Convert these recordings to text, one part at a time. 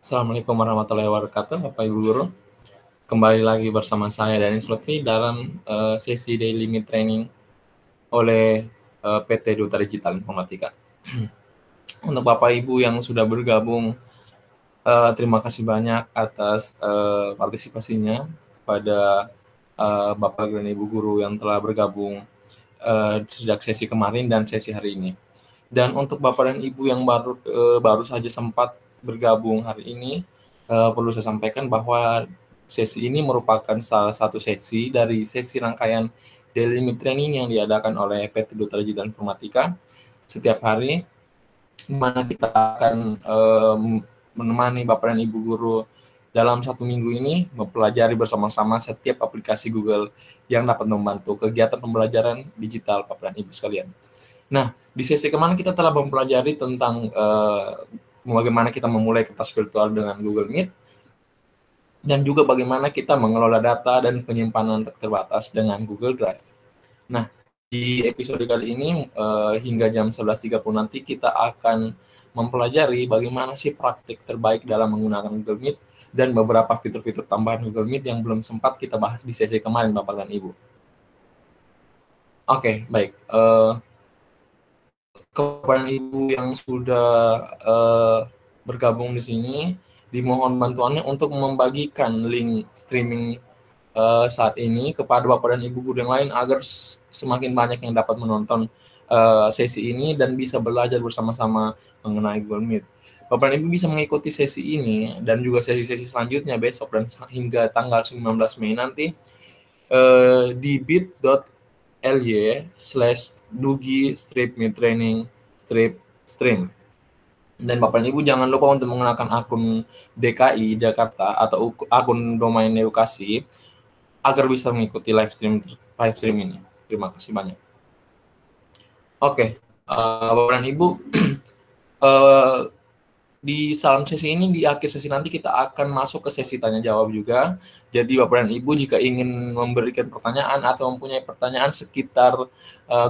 Assalamualaikum warahmatullahi wabarakatuh, Bapak Ibu Guru. Kembali lagi bersama saya Danis Lutfi dalam sesi daily meet training oleh PT Duta Digital Informatika. Untuk Bapak Ibu yang sudah bergabung, terima kasih banyak atas partisipasinya kepada Bapak dan Ibu Guru yang telah bergabung sejak sesi kemarin dan sesi hari ini. Dan untuk Bapak dan Ibu yang baru saja sempat bergabung hari ini, perlu saya sampaikan bahwa sesi ini merupakan salah satu sesi dari sesi rangkaian daily meet training yang diadakan oleh PT Duta Digital Informatika setiap hari, di mana kita akan menemani Bapak dan Ibu Guru dalam 1 minggu ini mempelajari bersama-sama setiap aplikasi Google yang dapat membantu kegiatan pembelajaran digital Bapak dan Ibu sekalian. Nah, di sesi kemarin kita telah mempelajari tentang bagaimana kita memulai kelas virtual dengan Google Meet, dan juga bagaimana kita mengelola data dan penyimpanan terbatas dengan Google Drive. Nah, di episode kali ini hingga jam 11.30 nanti kita akan mempelajari bagaimana sih praktik terbaik dalam menggunakan Google Meet dan beberapa fitur-fitur tambahan Google Meet yang belum sempat kita bahas di sesi kemarin, Bapak dan Ibu. Oke, baik. Kepada Ibu yang sudah bergabung di sini, dimohon bantuannya untuk membagikan link streaming saat ini kepada Bapak dan Ibu Guru yang lain agar semakin banyak yang dapat menonton sesi ini dan bisa belajar bersama-sama mengenai Google Meet. Bapak dan Ibu bisa mengikuti sesi ini dan juga sesi-sesi selanjutnya besok dan hingga tanggal 19 Mei nanti di bit.ly/dugi-meet-training-stream. Dan Bapak dan Ibu jangan lupa untuk menggunakan akun DKI Jakarta atau akun domain edukasi agar bisa mengikuti live stream ini. Terima kasih banyak. Oke, Bapak dan Ibu, di salam sesi ini, di akhir sesi nanti kita akan masuk ke sesi tanya jawab juga. Jadi Bapak dan Ibu jika ingin memberikan pertanyaan atau mempunyai pertanyaan sekitar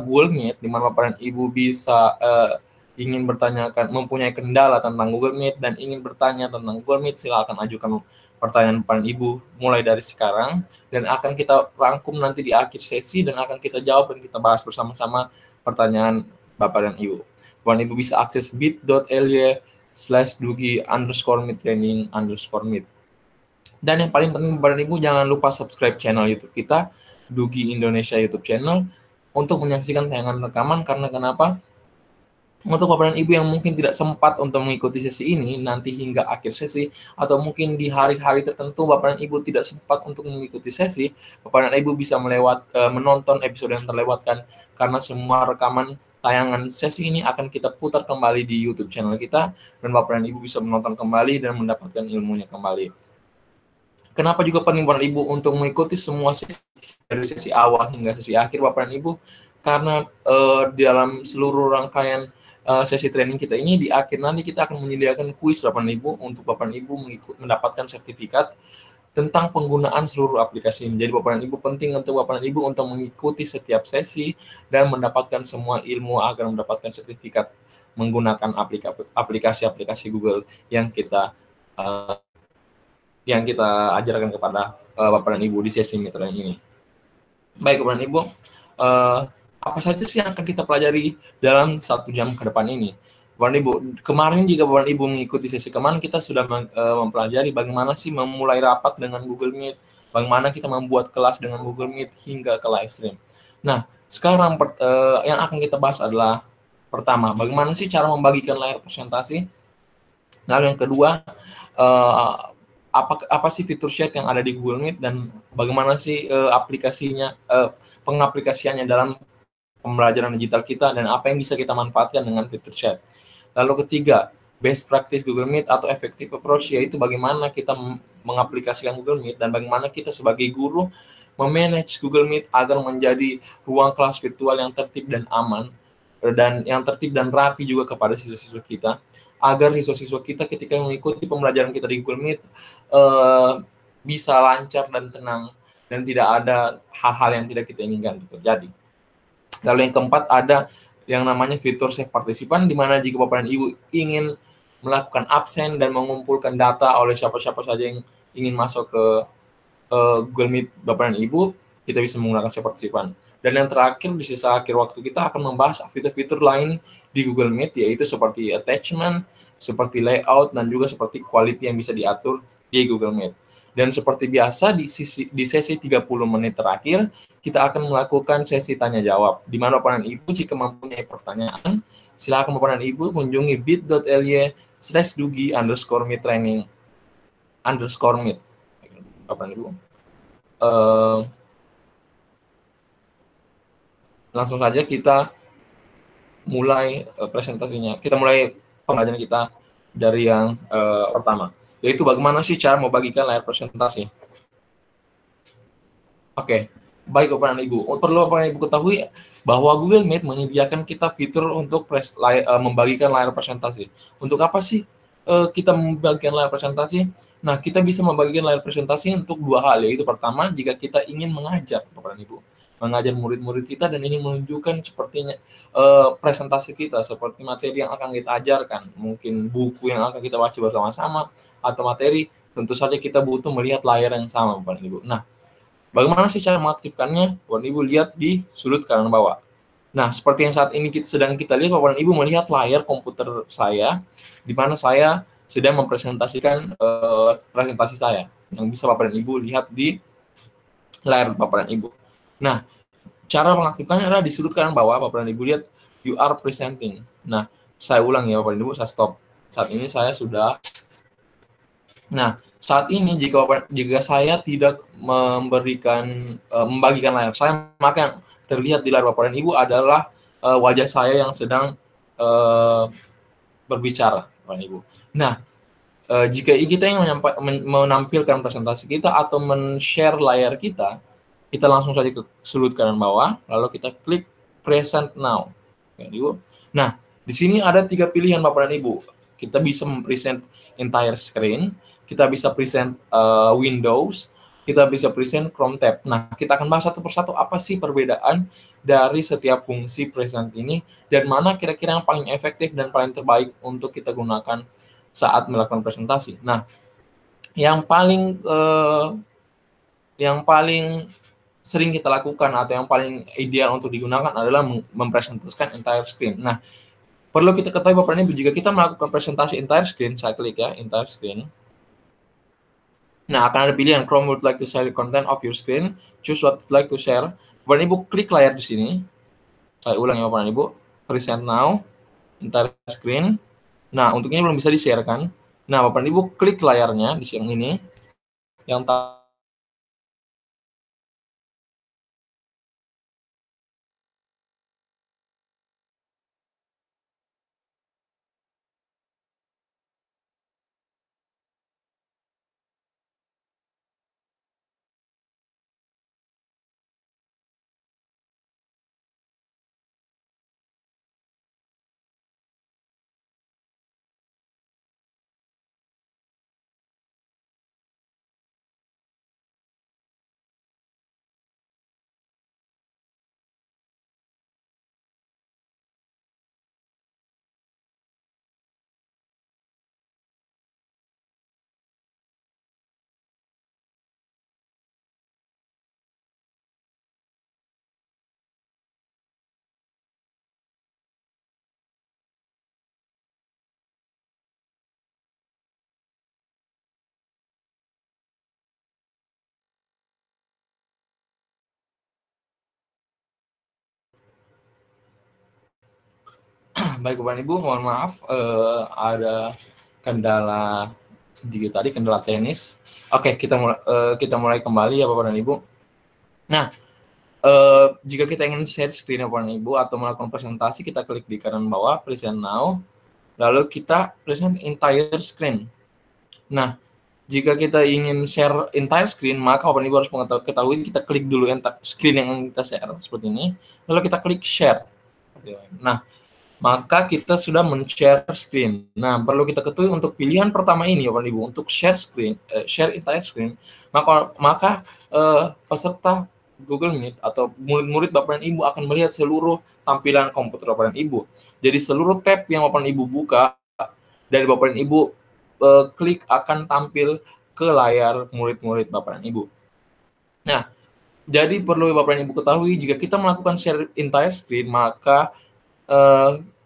Google Meet, di mana Bapak dan Ibu bisa ingin mempunyai kendala tentang Google Meet dan ingin bertanya tentang Google Meet, silakan ajukan pertanyaan Bapak dan Ibu mulai dari sekarang, dan akan kita rangkum nanti di akhir sesi dan akan kita jawab dan kita bahas bersama-sama pertanyaan Bapak dan Ibu. Bapak dan Ibu bisa akses bit.ly/dugi_meet-training_meet. Dan yang paling penting Bapak dan Ibu jangan lupa subscribe channel YouTube kita, Dugi Indonesia YouTube channel, untuk menyaksikan tayangan rekaman. Karena kenapa? Untuk Bapak dan Ibu yang mungkin tidak sempat untuk mengikuti sesi ini nanti hingga akhir sesi, atau mungkin di hari-hari tertentu Bapak dan Ibu tidak sempat untuk mengikuti sesi, Bapak dan Ibu bisa menonton episode yang terlewatkan, karena semua rekaman tayangan sesi ini akan kita putar kembali di YouTube channel kita, dan Bapak dan Ibu bisa menonton kembali dan mendapatkan ilmunya kembali. Kenapa juga penting Bapak dan Ibu untuk mengikuti semua sesi, dari sesi awal hingga sesi akhir Bapak dan Ibu? Karena dalam seluruh rangkaian sesi training kita ini, di akhir nanti kita akan menyediakan kuis Bapak dan Ibu untuk Bapak dan Ibu mendapatkan sertifikat tentang penggunaan seluruh aplikasi ini. Jadi Bapak dan Ibu penting untuk Bapak dan Ibu untuk mengikuti setiap sesi dan mendapatkan semua ilmu agar mendapatkan sertifikat menggunakan aplikasi-aplikasi Google yang kita ajarkan kepada Bapak dan Ibu di sesi mitra ini. Baik Bapak dan Ibu, apa saja sih yang akan kita pelajari dalam 1 jam ke depan ini? Bapak dan Ibu, kemarin jika Bapak dan Ibu mengikuti sesi kemarin, kita sudah mempelajari bagaimana sih memulai rapat dengan Google Meet, bagaimana kita membuat kelas dengan Google Meet hingga ke live stream. Nah, sekarang yang akan kita bahas adalah pertama, bagaimana sih cara membagikan layar presentasi. Lalu yang kedua, apa sih fitur chat yang ada di Google Meet dan bagaimana sih pengaplikasiannya dalam pembelajaran digital kita dan apa yang bisa kita manfaatkan dengan fitur chat. Lalu ketiga, best practice Google Meet atau effective approach, yaitu bagaimana kita mengaplikasikan Google Meet dan bagaimana kita sebagai guru memanage Google Meet agar menjadi ruang kelas virtual yang tertib dan aman, dan yang tertib dan rapi juga kepada siswa-siswa kita, agar siswa-siswa kita ketika mengikuti pembelajaran kita di Google Meet bisa lancar dan tenang dan tidak ada hal-hal yang tidak kita inginkan terjadi. Lalu yang keempat, ada yang namanya fitur save partisipan, di mana jika Bapak dan Ibu ingin melakukan absen dan mengumpulkan data oleh siapa-siapa saja yang ingin masuk ke Google Meet Bapak dan Ibu, kita bisa menggunakan share participant. Dan yang terakhir, di sisa akhir waktu kita akan membahas fitur-fitur lain di Google Meet, yaitu seperti attachment, seperti layout, dan juga seperti quality yang bisa diatur di Google Meet. Dan seperti biasa, di sesi 30 menit terakhir, kita akan melakukan sesi tanya-jawab, di mana Bapak dan Ibu jika mempunyai pertanyaan, silakan Bapak dan Ibu kunjungi bit.ly/dugi_meet_training_meet. Bapak dan Ibu. Langsung saja kita mulai presentasinya. Kita mulai pembelajaran kita dari yang pertama, yaitu bagaimana sih cara membagikan layar presentasi. Oke, baik Bapak dan Ibu. Perlu Bapak dan Ibu ketahui bahwa Google Meet menyediakan kita fitur untuk membagikan layar presentasi. Untuk apa sih kita membagikan layar presentasi? Nah, kita bisa membagikan layar presentasi untuk dua hal, yaitu pertama, jika kita ingin mengajar Bapak dan Ibu, mengajar murid-murid kita dan ingin menunjukkan sepertinya presentasi kita, seperti materi yang akan kita ajarkan, mungkin buku yang akan kita baca bersama-sama, atau materi, tentu saja kita butuh melihat layar yang sama Bapak dan Ibu. Nah, bagaimana sih cara mengaktifkannya? Bapak dan Ibu lihat di sudut kanan bawah. Nah, seperti yang saat ini sedang kita lihat, Bapak dan Ibu melihat layar komputer saya, di mana saya sedang mempresentasikan presentasi saya, yang bisa Bapak dan Ibu lihat di layar Bapak dan Ibu. Nah, cara mengaktifkannya adalah di sudut kanan bawah, Bapak dan Ibu lihat, you are presenting. Nah, saya ulang ya Bapak dan Ibu, saya stop. Saat ini saya sudah. Nah, saat ini jika saya tidak membagikan layar saya, maka yang terlihat di layar Bapak dan Ibu adalah wajah saya yang sedang berbicara, Bapak dan Ibu. Nah, jika kita ingin menampilkan presentasi kita atau men-share layar kita langsung saja ke sudut kanan bawah, lalu kita klik Present Now. Ibu. Nah, di sini ada 3 pilihan Bapak dan Ibu. Kita bisa mempresent entire screen, kita bisa present Windows, kita bisa present Chrome tab. Nah, kita akan bahas satu persatu apa sih perbedaan dari setiap fungsi present ini dan mana kira-kira yang paling efektif dan paling terbaik untuk kita gunakan saat melakukan presentasi. Nah, yang paling sering kita lakukan atau yang paling ideal untuk digunakan adalah mempresentasikan entire screen. Nah, perlu kita ketahui Bapak Ibu, jika kita melakukan presentasi entire screen, saya klik ya, entire screen. Nah, akan ada pilihan Chrome would like to share the content of your screen, choose what you'd like to share. Bapak Ibu klik layar di sini. Saya ulang ya Bapak Ibu, present now, entire screen. Nah, untuk ini belum bisa di-share kan. Nah, Bapak Ibu klik layarnya di yang ini, yang baik Bapak Ibu, mohon maaf ada kendala sedikit tadi, kendala teknis. Oke, kita mulai kembali ya Bapak dan Ibu. Nah, jika kita ingin share screen Bapak dan Ibu atau melakukan presentasi, kita klik di kanan bawah present now, lalu kita present entire screen. Nah, jika kita ingin share entire screen, maka Bapak dan Ibu harus ketahui kita klik dulu screen yang kita share seperti ini, lalu kita klik share. Nah, maka kita sudah men-share screen. Nah, perlu kita ketahui untuk pilihan pertama ini Bapak Ibu, untuk share screen, share entire screen, maka peserta Google Meet atau murid-murid Bapak dan Ibu akan melihat seluruh tampilan komputer Bapak dan Ibu. Jadi seluruh tab yang Bapak dan Ibu buka dari Bapak dan Ibu klik akan tampil ke layar murid-murid Bapak dan Ibu. Nah, jadi perlu Bapak dan Ibu ketahui, jika kita melakukan share entire screen, maka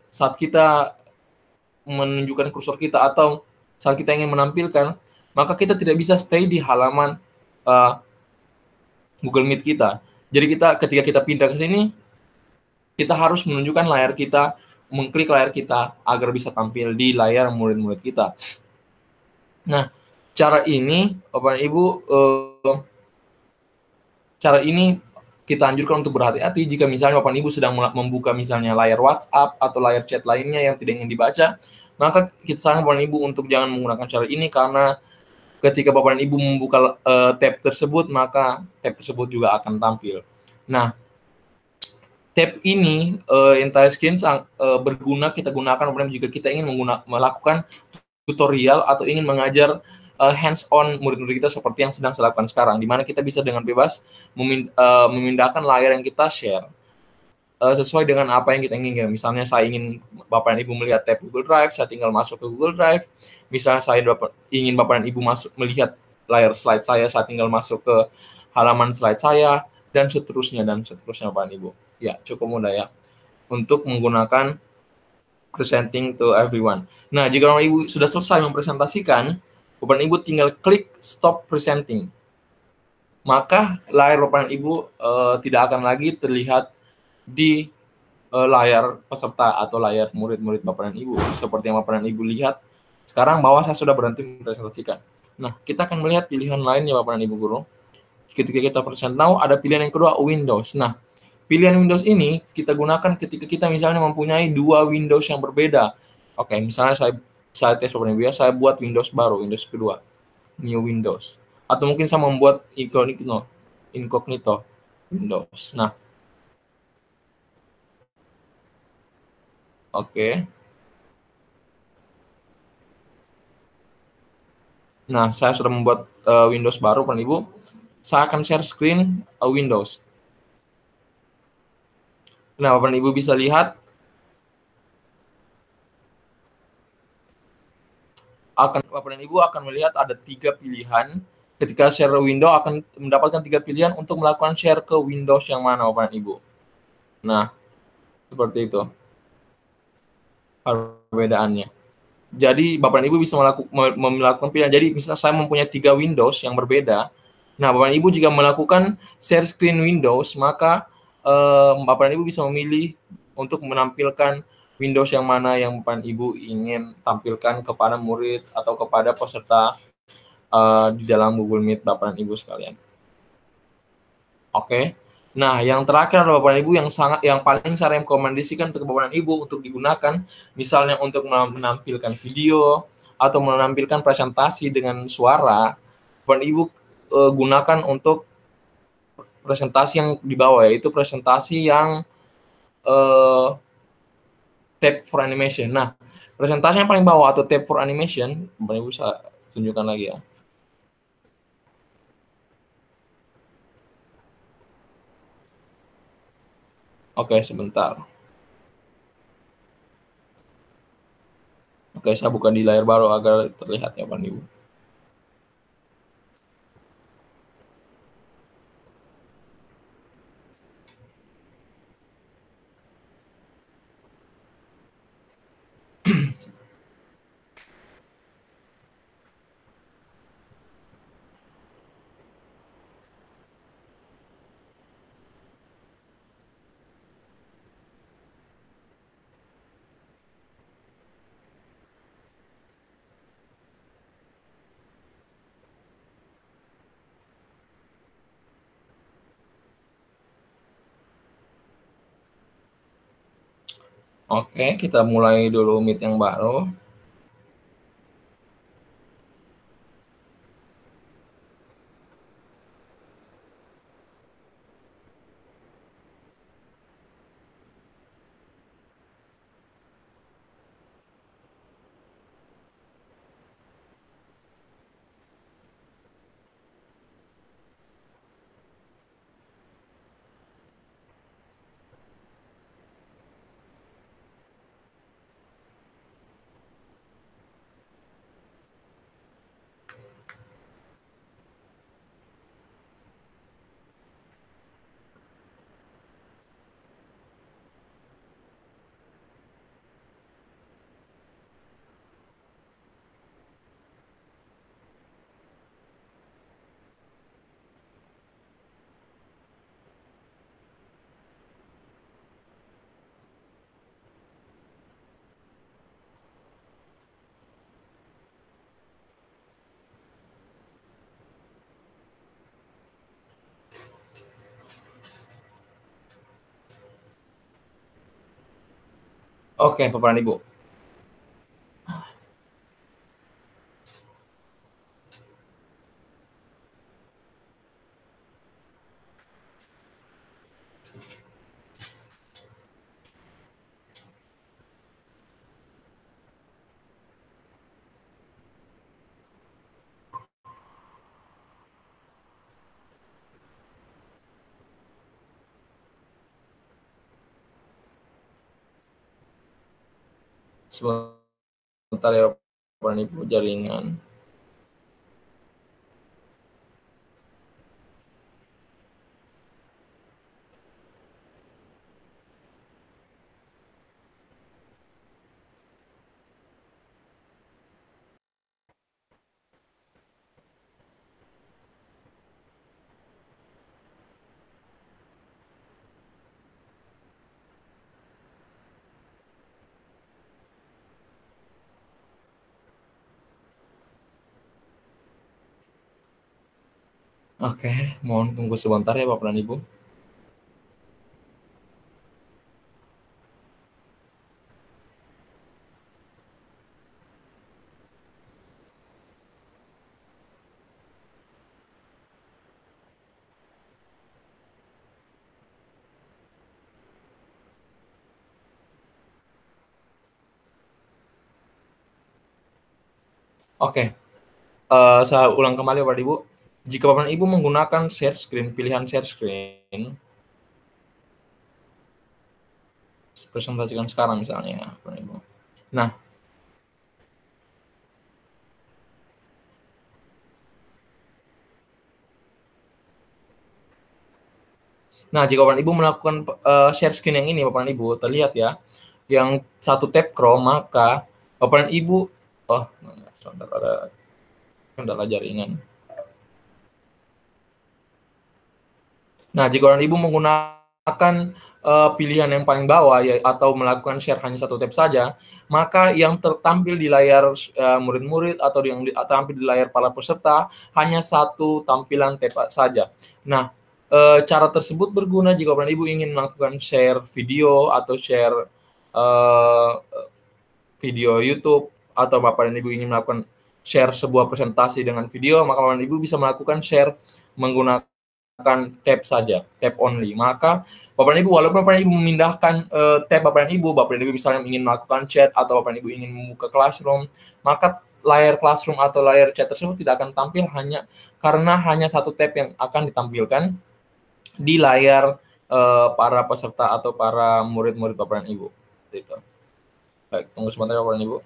saat kita menunjukkan kursor kita atau saat kita ingin menampilkan, maka kita tidak bisa stay di halaman Google Meet kita. Jadi ketika kita pindah ke sini, kita harus menunjukkan layar kita, mengklik layar kita agar bisa tampil di layar murid-murid kita. Nah, cara ini Bapak Ibu, cara ini kita anjurkan untuk berhati-hati jika misalnya Bapak Ibu sedang membuka misalnya layar WhatsApp atau layar chat lainnya yang tidak ingin dibaca, maka kita sarankan Bapak Ibu untuk jangan menggunakan cara ini, karena ketika Bapak dan Ibu membuka tab tersebut, maka tab tersebut juga akan tampil. Nah, tab ini entire screen berguna kita gunakan jika kita ingin melakukan tutorial atau ingin mengajar hands-on murid-murid kita seperti yang sedang saya lakukan sekarang, di mana kita bisa dengan bebas memindahkan layar yang kita share sesuai dengan apa yang kita inginkan. Misalnya saya ingin Bapak dan Ibu melihat tab Google Drive, saya tinggal masuk ke Google Drive. Misalnya saya ingin Bapak dan Ibu melihat layar slide saya tinggal masuk ke halaman slide saya, dan seterusnya Bapak dan Ibu. Ya, cukup mudah ya untuk menggunakan presenting to everyone. Nah, jika Bapak Ibu sudah selesai mempresentasikan, Bapak dan Ibu tinggal klik stop presenting. Maka layar Bapak dan Ibu tidak akan lagi terlihat di layar peserta atau layar murid-murid Bapak dan Ibu. Seperti yang Bapak dan Ibu lihat sekarang bahwa saya sudah berhenti mempresentasikan. Nah, kita akan melihat pilihan lainnya Bapak dan Ibu guru. Ketika kita present now, ada pilihan yang kedua, Windows. Nah, pilihan Windows ini kita gunakan ketika kita misalnya mempunyai dua Windows yang berbeda. Oke, misalnya saya tes Bapak dan Ibu ya, saya buat Windows baru, Windows kedua, new Windows. Atau mungkin saya membuat incognito Windows. Nah, oke. Nah, saya sudah membuat Windows baru, Bapak Ibu. Saya akan share screen Windows. Nah, Bapak Ibu bisa lihat Bapak dan Ibu akan melihat ada 3 pilihan. Ketika share window akan mendapatkan 3 pilihan untuk melakukan share ke Windows yang mana Bapak dan Ibu. Nah, seperti itu perbedaannya. Jadi Bapak dan Ibu bisa melakukan pilihan. Jadi misalnya saya mempunyai 3 Windows yang berbeda. Nah, Bapak dan Ibu jika melakukan share screen Windows, maka Bapak dan Ibu bisa memilih untuk menampilkan Windows yang mana yang Bapak dan Ibu ingin tampilkan kepada murid atau kepada peserta di dalam Google Meet Bapak dan Ibu sekalian. Oke. Nah, yang terakhir adalah Bapak dan Ibu yang paling saya rekomendasikan untuk Bapak dan Ibu untuk digunakan, misalnya untuk menampilkan video atau menampilkan presentasi dengan suara. Bapak dan Ibu gunakan untuk presentasi yang di bawah, yaitu presentasi yang tab for animation. Nah, presentasi yang paling bawah atau tab for animation, Bapak Ibu saya tunjukkan lagi ya. Oke, sebentar. Oke, saya buka di layar baru agar terlihat ya, Bapak Ibu. Oke, kita mulai dulu Meet yang baru. Oke, Bapak dan Ibu. Sebentar ya Bapak dan Ibu, jaringan. Oke, mohon tunggu sebentar ya Bapak dan Ibu. Oke, saya ulang kembali Bapak dan Ibu. Jika Bapak dan Ibu menggunakan share screen, pilihan share screen, presentasikan sekarang misalnya, Bapak dan Ibu. Nah, jika Bapak dan Ibu melakukan share screen yang ini, Bapak dan Ibu, terlihat ya, yang satu tab Chrome, maka Bapak dan Ibu, sebentar, ada kendala jaringan. Nah, jika Bapak dan Ibu menggunakan pilihan yang paling bawah ya, atau melakukan share hanya satu tab saja, maka yang tertampil di layar murid-murid atau yang tampil di layar para peserta hanya satu tampilan tab saja. Nah, cara tersebut berguna jika Bapak dan Ibu ingin melakukan share video atau share video YouTube, atau Bapak dan Ibu ingin melakukan share sebuah presentasi dengan video, maka Bapak dan Ibu bisa melakukan share menggunakan tab saja, tab only. Maka Bapak dan Ibu, walaupun Bapak dan Ibu memindahkan tab Bapak dan Ibu misalnya ingin melakukan chat atau Bapak dan Ibu ingin membuka Classroom, maka layar Classroom atau layar chat tersebut tidak akan tampil karena hanya satu tab yang akan ditampilkan di layar para peserta atau para murid-murid Bapak dan Ibu. Gitu. Baik, tunggu sebentar ya Bapak dan Ibu.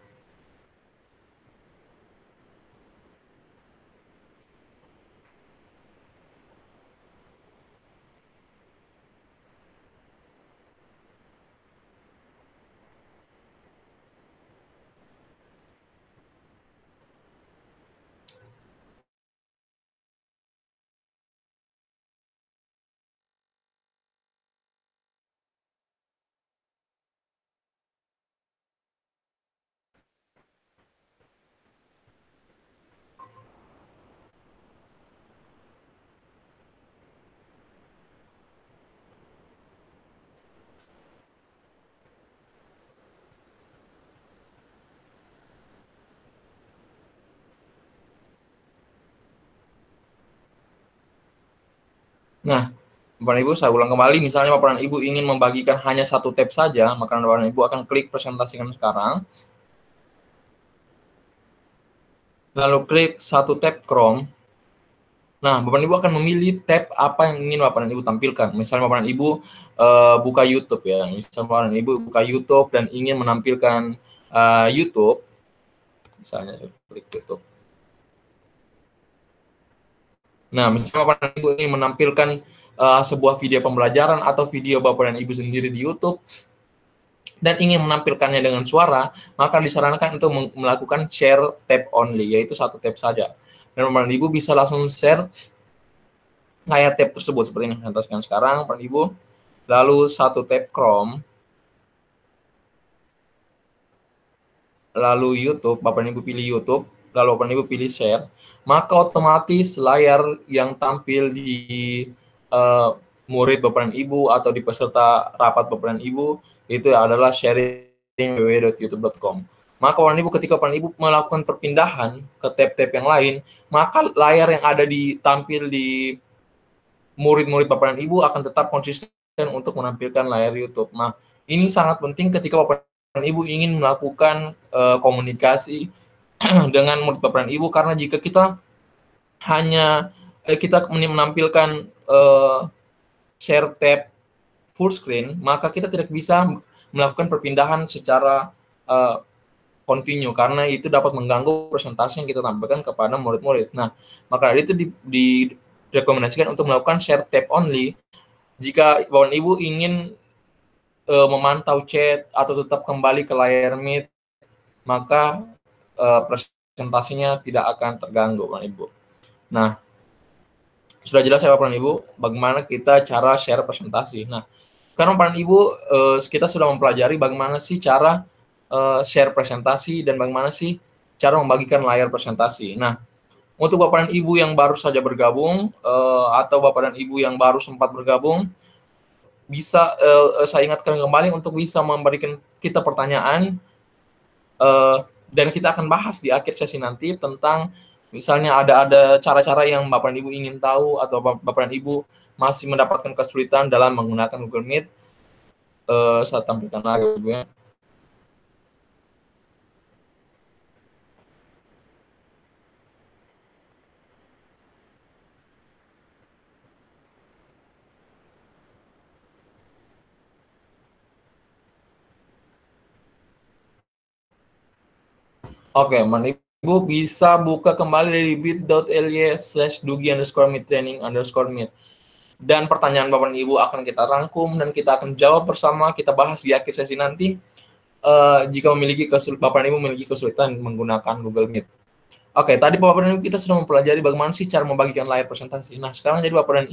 Nah, Bapak dan Ibu, saya ulang kembali, misalnya Bapak dan Ibu ingin membagikan hanya satu tab saja, maka Bapak dan Ibu akan klik presentasikan sekarang, lalu klik satu tab Chrome. Nah, Bapak dan Ibu akan memilih tab apa yang ingin Bapak dan Ibu tampilkan. Misalnya Bapak dan Ibu buka YouTube ya, misalnya Bapak dan Ibu buka YouTube dan ingin menampilkan YouTube, misalnya saya klik YouTube. Nah, misalnya Bapak dan Ibu ingin menampilkan sebuah video pembelajaran atau video Bapak dan Ibu sendiri di YouTube dan ingin menampilkannya dengan suara, maka disarankan untuk melakukan share tab only, yaitu satu tab saja. Dan Bapak dan Ibu bisa langsung share layar tab tersebut seperti ini. Saya tampilkan sekarang, Bapak dan Ibu. Lalu satu tab Chrome, lalu YouTube, Bapak dan Ibu pilih YouTube, lalu Bapak dan Ibu pilih share, maka otomatis layar yang tampil di murid Bapak dan Ibu atau di peserta rapat Bapak dan Ibu itu adalah sharing www.youtube.com. Maka Bapak Ibu ketika Bapak Ibu melakukan perpindahan ke tab-tab yang lain, maka layar yang ada tampil di murid-murid Bapak dan Ibu akan tetap konsisten untuk menampilkan layar YouTube. Nah, ini sangat penting ketika Bapak dan Ibu ingin melakukan komunikasi dengan murid Bapak dan Ibu, karena jika kita hanya kita menampilkan share tab full screen, maka kita tidak bisa melakukan perpindahan secara continue, karena itu dapat mengganggu presentasi yang kita tampilkan kepada murid-murid. Nah, maka itu direkomendasikan untuk melakukan share tab only jika Bapak Ibu ingin memantau chat atau tetap kembali ke layar Meet, maka presentasinya tidak akan terganggu, Bapak Ibu. Nah, sudah jelas ya Bapak Ibu bagaimana kita cara share presentasi. Nah, karena Bapak Ibu kita sudah mempelajari bagaimana sih cara share presentasi dan bagaimana sih cara membagikan layar presentasi. Nah, untuk Bapak dan Ibu yang baru saja bergabung atau Bapak dan Ibu yang baru sempat bergabung, bisa saya ingatkan kembali untuk bisa memberikan kita pertanyaan dan kita akan bahas di akhir sesi nanti tentang misalnya ada cara-cara yang Bapak dan Ibu ingin tahu atau Bapak dan Ibu masih mendapatkan kesulitan dalam menggunakan Google Meet. Saya tampilkan lagi Ibu ya. Oke, Ibu bisa buka kembali dari bit.ly/dugi_meettraining_meet. Dan pertanyaan Bapak dan Ibu akan kita rangkum dan kita akan jawab bersama, kita bahas di akhir sesi nanti jika Bapak dan Ibu memiliki kesulitan menggunakan Google Meet. Oke, tadi Bapak dan Ibu kita sudah mempelajari bagaimana sih cara membagikan layar presentasi. Nah, sekarang jadi Bapak dan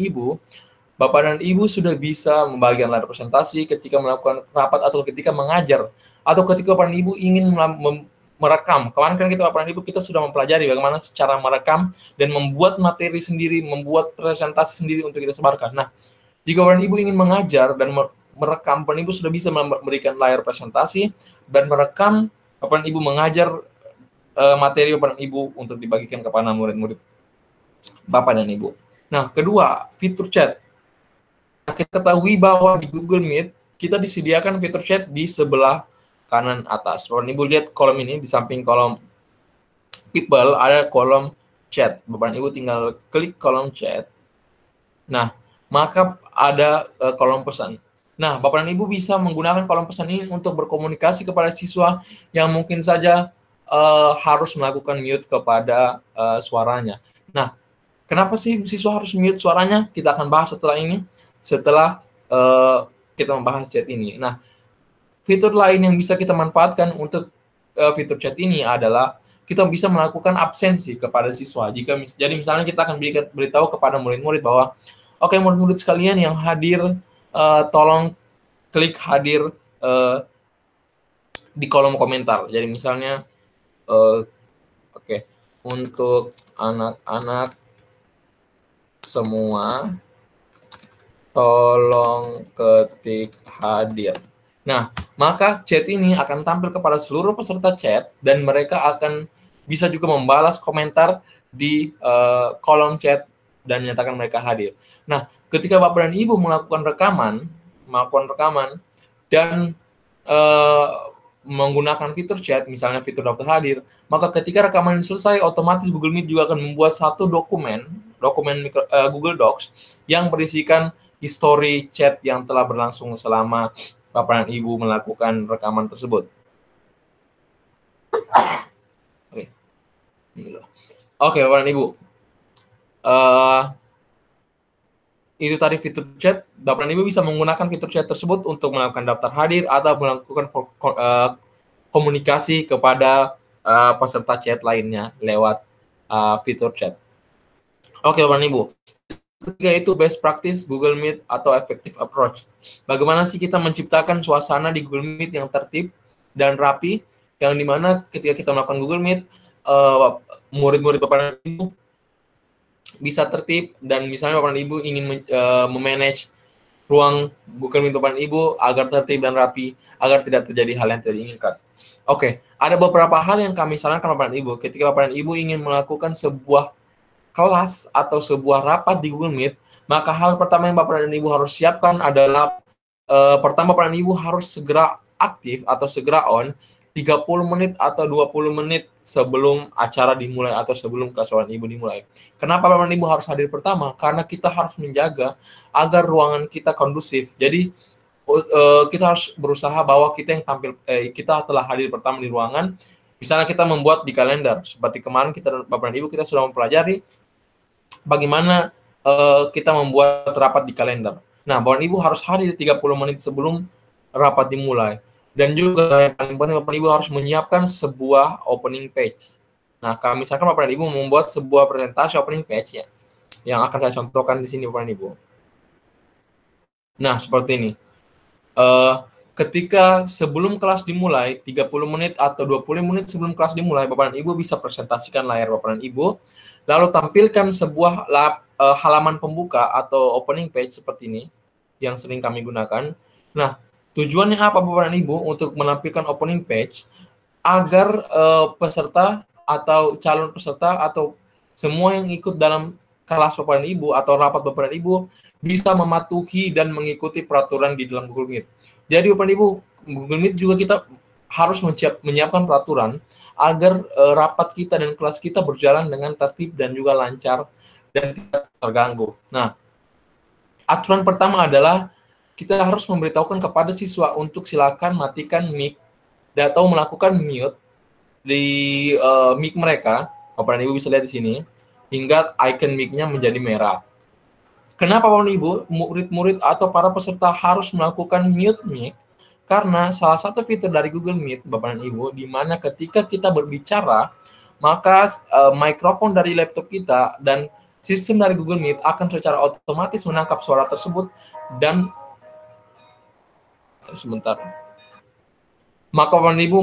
Ibu sudah bisa membagikan layar presentasi ketika melakukan rapat atau ketika mengajar, atau ketika Bapak dan Ibu ingin merekam. Kemarin kan Bapak dan Ibu kita sudah mempelajari bagaimana cara merekam dan membuat materi sendiri, membuat presentasi sendiri untuk kita sebarkan. Nah, jika Bapak dan Ibu ingin mengajar dan merekam, Bapak dan Ibu sudah bisa memberikan layar presentasi dan merekam Bapak dan Ibu mengajar materi Bapak dan Ibu untuk dibagikan kepada murid-murid Bapak dan Ibu. Nah, kedua, fitur chat. Kita ketahui bahwa di Google Meet kita disediakan fitur chat di sebelah kanan atas. Bapak Ibu lihat kolom ini, di samping kolom people ada kolom chat. Bapak Ibu tinggal klik kolom chat. Nah, maka ada kolom pesan. Nah, Bapak dan Ibu bisa menggunakan kolom pesan ini untuk berkomunikasi kepada siswa yang mungkin saja harus melakukan mute kepada suaranya. Nah, kenapa sih siswa harus mute suaranya? Kita akan bahas setelah ini, setelah kita membahas chat ini. Nah, fitur lain yang bisa kita manfaatkan untuk fitur chat ini adalah kita bisa melakukan absensi kepada siswa. Jadi misalnya kita akan beritahu kepada murid-murid bahwa, oke, murid-murid sekalian yang hadir, tolong klik hadir di kolom komentar. Jadi misalnya, oke, untuk anak-anak semua, tolong ketik hadir. Nah, maka chat ini akan tampil kepada seluruh peserta chat dan mereka akan bisa juga membalas komentar di kolom chat dan menyatakan mereka hadir. Nah, ketika Bapak dan Ibu melakukan rekaman dan menggunakan fitur chat, misalnya fitur daftar hadir, maka ketika rekaman selesai, otomatis Google Meet juga akan membuat satu dokumen Google Docs yang berisikan histori chat yang telah berlangsung selama Bapak dan Ibu melakukan rekaman tersebut. Oke, Bapak dan Ibu. Itu tadi fitur chat. Bapak dan Ibu bisa menggunakan fitur chat tersebut untuk melakukan daftar hadir atau melakukan komunikasi kepada peserta chat lainnya lewat fitur chat. Oke, Bapak dan Ibu. Ketiga itu best practice Google Meet atau effective approach. Bagaimana sih kita menciptakan suasana di Google Meet yang tertib dan rapi, yang dimana ketika kita melakukan Google Meet, murid-murid Bapak dan Ibu bisa tertib, dan misalnya Bapak dan Ibu ingin memanage ruang Google Meet Bapak dan Ibu agar tertib dan rapi, agar tidak terjadi hal yang tidak diinginkan. Oke, ada beberapa hal yang kami sarankan Bapak dan Ibu ketika Bapak dan Ibu ingin melakukan sebuah kelas atau sebuah rapat di Google Meet, maka hal pertama yang Bapak dan Ibu harus siapkan adalah pertama Bapak dan Ibu harus segera aktif atau segera on 30 menit atau 20 menit sebelum acara dimulai atau sebelum kelas Bapak dan Ibu dimulai. Kenapa Bapak dan Ibu harus hadir pertama? Karena kita harus menjaga agar ruangan kita kondusif. Jadi kita harus berusaha bahwa kita yang tampil kita telah hadir pertama di ruangan. Misalnya kita membuat di kalender. Seperti kemarin Bapak dan Ibu kita sudah mempelajari bagaimana kita membuat rapat di kalender. Nah, Bapak dan Ibu harus hadir 30 menit sebelum rapat dimulai. Dan juga yang paling penting Bapak dan Ibu harus menyiapkan sebuah opening page. Nah, kami misalkan Bapak dan Ibu membuat sebuah presentasi opening page ya, yang akan saya contohkan di sini Bapak dan Ibu. Nah, seperti ini. Ketika sebelum kelas dimulai, 30 menit atau 20 menit sebelum kelas dimulai, Bapak dan Ibu bisa presentasikan layar Bapak dan Ibu, lalu tampilkan sebuah halaman pembuka atau opening page seperti ini, yang sering kami gunakan. Nah, tujuannya apa Bapak dan Ibu untuk menampilkan opening page? Agar peserta atau calon peserta atau semua yang ikut dalam kelas Bapak dan Ibu atau rapat Bapak dan Ibu bisa mematuhi dan mengikuti peraturan di dalam Google Meet. Jadi Bapak dan Ibu, Google Meet juga kita harus menyiapkan peraturan agar rapat kita dan kelas kita berjalan dengan tertib dan juga lancar dan tidak terganggu. Nah, aturan pertama adalah kita harus memberitahukan kepada siswa untuk silakan matikan mic atau melakukan mute di mic mereka. Bapak dan Ibu bisa lihat di sini hingga icon mic-nya menjadi merah. Kenapa Bapak dan Ibu, murid-murid atau para peserta harus melakukan mute mic? Karena salah satu fitur dari Google Meet, Bapak dan Ibu, di mana ketika kita berbicara, maka mikrofon dari laptop kita dan sistem dari Google Meet akan secara otomatis menangkap suara tersebut dan sebentar. Maka Bapak dan Ibu,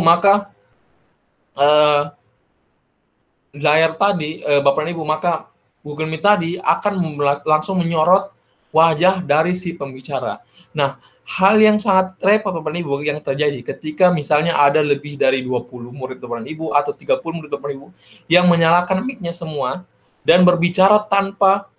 layar tadi, Bapak dan Ibu, maka Google Meet tadi akan langsung menyorot wajah dari si pembicara. Nah, hal yang sangat repot Bapak dan Ibu yang terjadi ketika misalnya ada lebih dari 20 murid Bapak dan Ibu atau 30 murid Bapak dan Ibu yang menyalakan mic-nya semua dan berbicara tanpa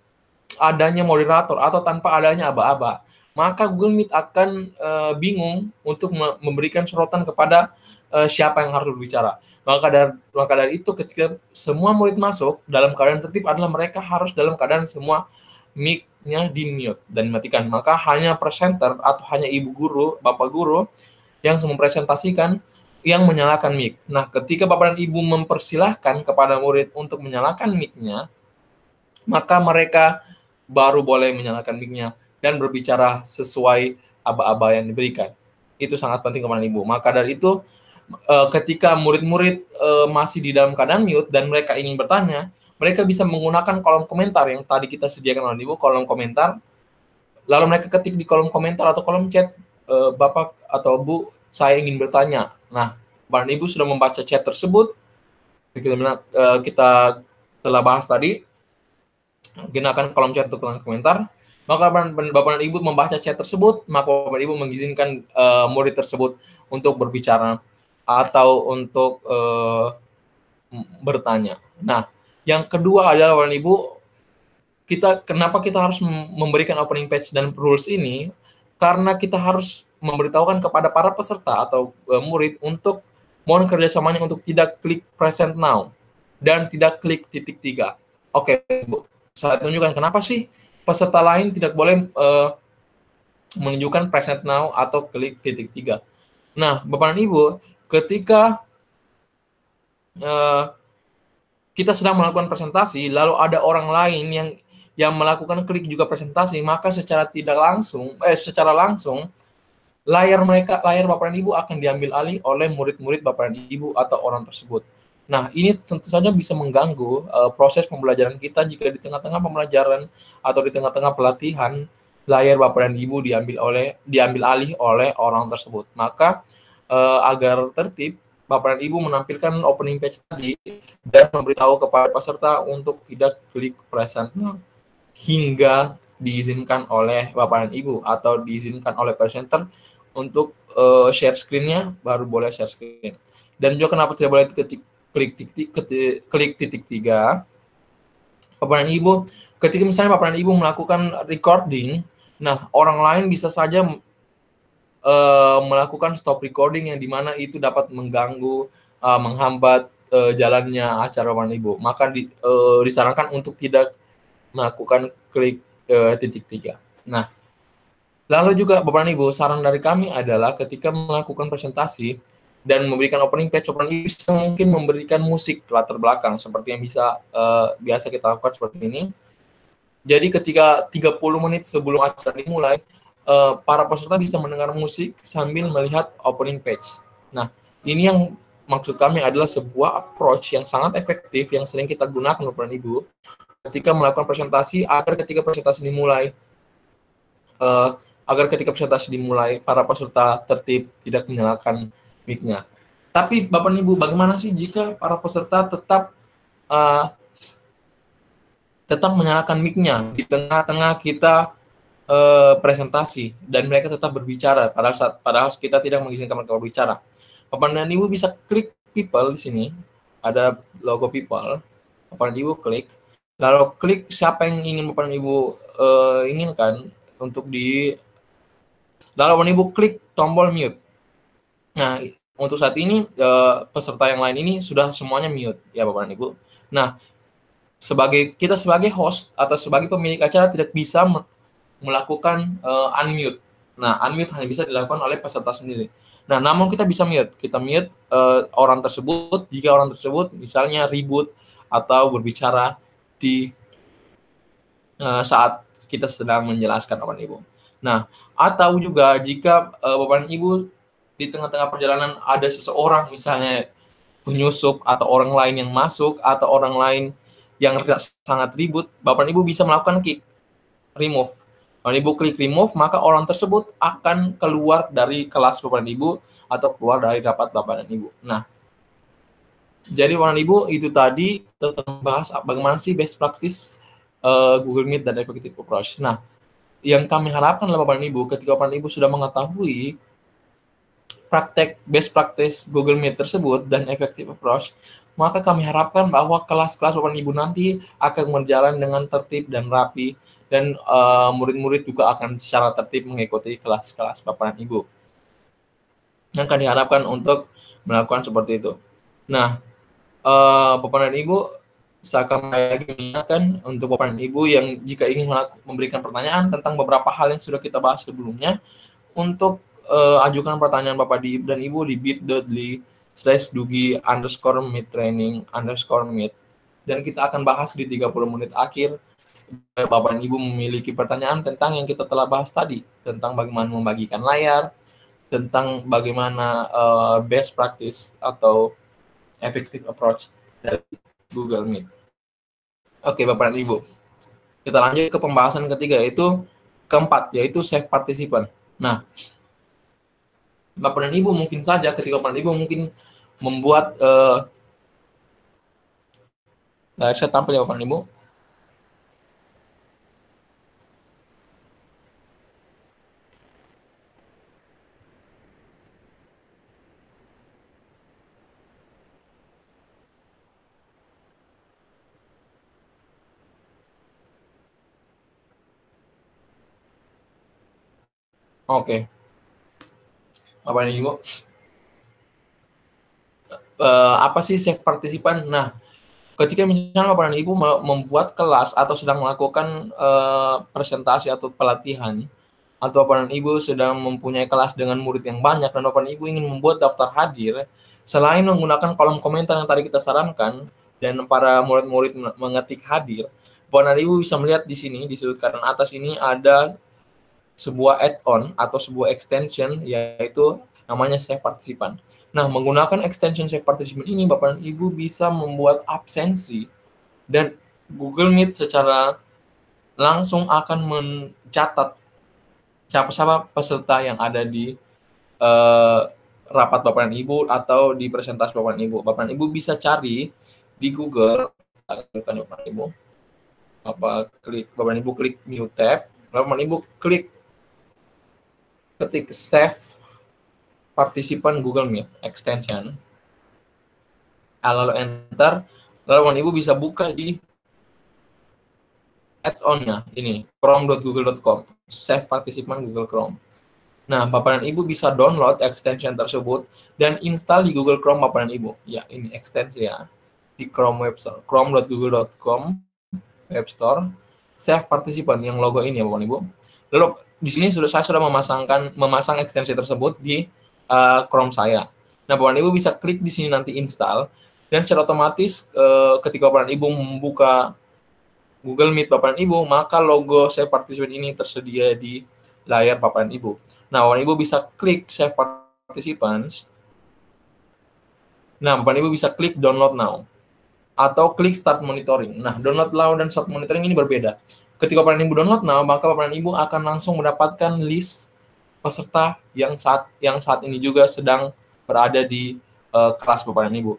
adanya moderator atau tanpa adanya aba-aba. Maka Google Meet akan bingung untuk memberikan sorotan kepada siapa yang harus berbicara. Maka dari itu ketika semua murid masuk dalam keadaan tertib adalah mereka harus dalam keadaan semua mic-nya di-mute dan dimatikan. Maka hanya presenter atau hanya ibu guru, bapak guru yang mempresentasikan yang menyalakan mic. Nah, ketika bapak dan ibu mempersilahkan kepada murid untuk menyalakan mic-nya, maka mereka baru boleh menyalakan mic-nya dan berbicara sesuai aba-aba yang diberikan. Itu sangat penting kepada ibu. Maka dari itu ketika murid-murid masih di dalam keadaan mute dan mereka ingin bertanya, mereka bisa menggunakan kolom komentar yang tadi kita sediakan oleh Ibu, kolom komentar. Lalu mereka ketik di kolom komentar atau kolom chat, Bapak atau Bu, saya ingin bertanya. Nah, Bapak dan Ibu sudah membaca chat tersebut. Kita telah bahas tadi, gunakan kolom chat untuk kolom komentar. Maka Bapak dan Ibu membaca chat tersebut, maka Bapak dan Ibu mengizinkan murid tersebut untuk berbicara atau untuk bertanya. Nah, yang kedua adalah Bapak dan Ibu, kenapa kita harus memberikan opening page dan rules ini? Karena kita harus memberitahukan kepada para peserta atau murid untuk mohon kerjasamanya untuk tidak klik present now dan tidak klik titik 3. Oke, Bu, saya tunjukkan kenapa sih peserta lain tidak boleh menunjukkan present now atau klik titik 3. Nah, Bapak dan Ibu, ketika kita sedang melakukan presentasi, lalu ada orang lain yang melakukan klik juga presentasi, maka secara langsung layar Bapak dan Ibu akan diambil alih oleh murid-murid Bapak dan Ibu atau orang tersebut. Nah, ini tentu saja bisa mengganggu proses pembelajaran kita jika di tengah-tengah pembelajaran atau di tengah-tengah pelatihan layar Bapak dan Ibu diambil alih oleh orang tersebut. Maka agar tertib, Bapak dan Ibu menampilkan opening page tadi dan memberitahu kepada peserta untuk tidak klik present now hingga diizinkan oleh Bapak dan Ibu atau diizinkan oleh presenter untuk share screen-nya, baru boleh share screen. Dan juga kenapa tidak boleh klik titik 3, Bapak dan Ibu, ketika misalnya Bapak dan Ibu melakukan recording, nah orang lain bisa saja melakukan stop recording yang dimana itu dapat mengganggu, menghambat jalannya acara Bapak dan Ibu. Maka disarankan untuk tidak melakukan klik titik 3. Nah, lalu juga Bapak dan Ibu, saran dari kami adalah ketika melakukan presentasi dan memberikan opening page, Bapak dan Ibu bisa mungkin memberikan musik latar belakang seperti yang biasa kita lakukan seperti ini. Jadi ketika 30 menit sebelum acara dimulai, para peserta bisa mendengar musik sambil melihat opening page. Nah, ini yang maksud kami adalah sebuah approach yang sangat efektif yang sering kita gunakan Bapak dan Ibu ketika melakukan presentasi agar ketika presentasi dimulai, para peserta tertib tidak menyalakan mic-nya. Tapi Bapak dan Ibu, bagaimana sih jika para peserta tetap menyalakan mic-nya di tengah-tengah kita presentasi dan mereka tetap berbicara padahal kita tidak mengizinkan mereka berbicara? Bapak dan Ibu bisa klik people di sini, ada logo people. Bapak dan Ibu klik, lalu klik siapa yang ingin Bapak dan Ibu inginkan untuk lalu Bapak dan Ibu klik tombol mute. Nah, untuk saat ini peserta yang lain ini sudah semuanya mute ya Bapak dan Ibu. Nah, kita sebagai host atau sebagai pemilik acara tidak bisa melakukan unmute. Nah, unmute hanya bisa dilakukan oleh peserta sendiri. Nah, namun kita bisa mute. Kita mute orang tersebut jika orang tersebut misalnya ribut atau berbicara di saat kita sedang menjelaskan Bapak dan Ibu. Nah, atau juga jika Bapak dan Ibu di tengah-tengah perjalanan ada seseorang misalnya penyusup atau orang lain yang masuk atau orang lain yang sangat ribut, Bapak dan Ibu bisa melakukan remove. Kalau Ibu klik remove, maka orang tersebut akan keluar dari kelas Bapak dan Ibu atau keluar dari rapat Bapak dan Ibu. Nah, jadi Bapak dan Ibu, itu tadi kita membahas bagaimana sih best practice Google Meet dan effective approach. Nah, yang kami harapkan adalah Bapak dan Ibu, ketika Bapak dan Ibu sudah mengetahui best practice Google Meet tersebut dan effective approach, maka kami harapkan bahwa kelas-kelas Bapak dan Ibu nanti akan berjalan dengan tertib dan rapi, dan murid-murid juga akan secara tertib mengikuti kelas-kelas Bapak dan Ibu. Yang kami harapkan untuk melakukan seperti itu. Nah, Bapak dan Ibu, saya akan lagi mengingatkan untuk Bapak dan Ibu yang jika ingin memberikan pertanyaan tentang beberapa hal yang sudah kita bahas sebelumnya, untuk ajukan pertanyaan Bapak dan Ibu di bit.ly/dugi_meet_training_meet, dan kita akan bahas di 30 menit akhir. Bapak dan Ibu memiliki pertanyaan tentang yang kita telah bahas tadi, tentang bagaimana membagikan layar, tentang bagaimana best practice atau effective approach dari Google Meet. Oke, Bapak dan Ibu, kita lanjut ke pembahasan ketiga, yaitu keempat, yaitu save participant. Nah, Bapak dan Ibu mungkin saja ketika Bapak dan Ibu mungkin membuat saya tampil ya Bapak dan Ibu. Oke. Bapak dan Ibu, apa sih save participant? Nah, ketika misalnya Bapak dan Ibu membuat kelas atau sedang melakukan presentasi atau pelatihan, atau Bapak dan Ibu sedang mempunyai kelas dengan murid yang banyak dan Bapak dan Ibu ingin membuat daftar hadir, selain menggunakan kolom komentar yang tadi kita sarankan dan para murid-murid mengetik hadir, Bapak dan Ibu bisa melihat di sini di sudut kanan atas ini ada sebuah add-on atau sebuah extension, yaitu namanya Save Participant. Nah, menggunakan extension Save Participant ini, Bapak dan Ibu bisa membuat absensi, dan Google Meet secara langsung akan mencatat siapa-siapa peserta yang ada di rapat Bapak dan Ibu atau di presentasi Bapak dan Ibu. Bapak dan Ibu bisa cari di Google, Bapak dan Ibu. Bapak Ibu klik New Tab, lalu Bapak Ibu ketik Save Participant Google Meet Extension, lalu Enter, lalu Bapak Ibu bisa buka di add-on-nya, ini, chrome.google.com, Save Participant Google Chrome. Nah, Bapak dan Ibu bisa download extension tersebut dan install di Google Chrome Bapak dan Ibu. Ya, ini extension ya. Di Chrome Web Store, chrome.google.com Web Store, Save Participant yang logo ini ya Bapak dan Ibu. Lalu di sini saya sudah memasang ekstensi tersebut di Chrome saya. Nah, Bapak dan Ibu bisa klik di sini nanti install dan secara otomatis ketika Bapak dan Ibu membuka Google Meet Bapak dan Ibu, maka logo Save Participant ini tersedia di layar Bapak dan Ibu. Nah, Bapak dan Ibu bisa klik Save Participants. Nah, Bapak dan Ibu bisa klik Download Now. Atau klik Start Monitoring. Nah, Download Now dan Start Monitoring ini berbeda. Ketika Bapak dan Ibu download now, maka Bapak dan Ibu akan langsung mendapatkan list peserta yang saat ini juga sedang berada di kelas Bapak dan Ibu.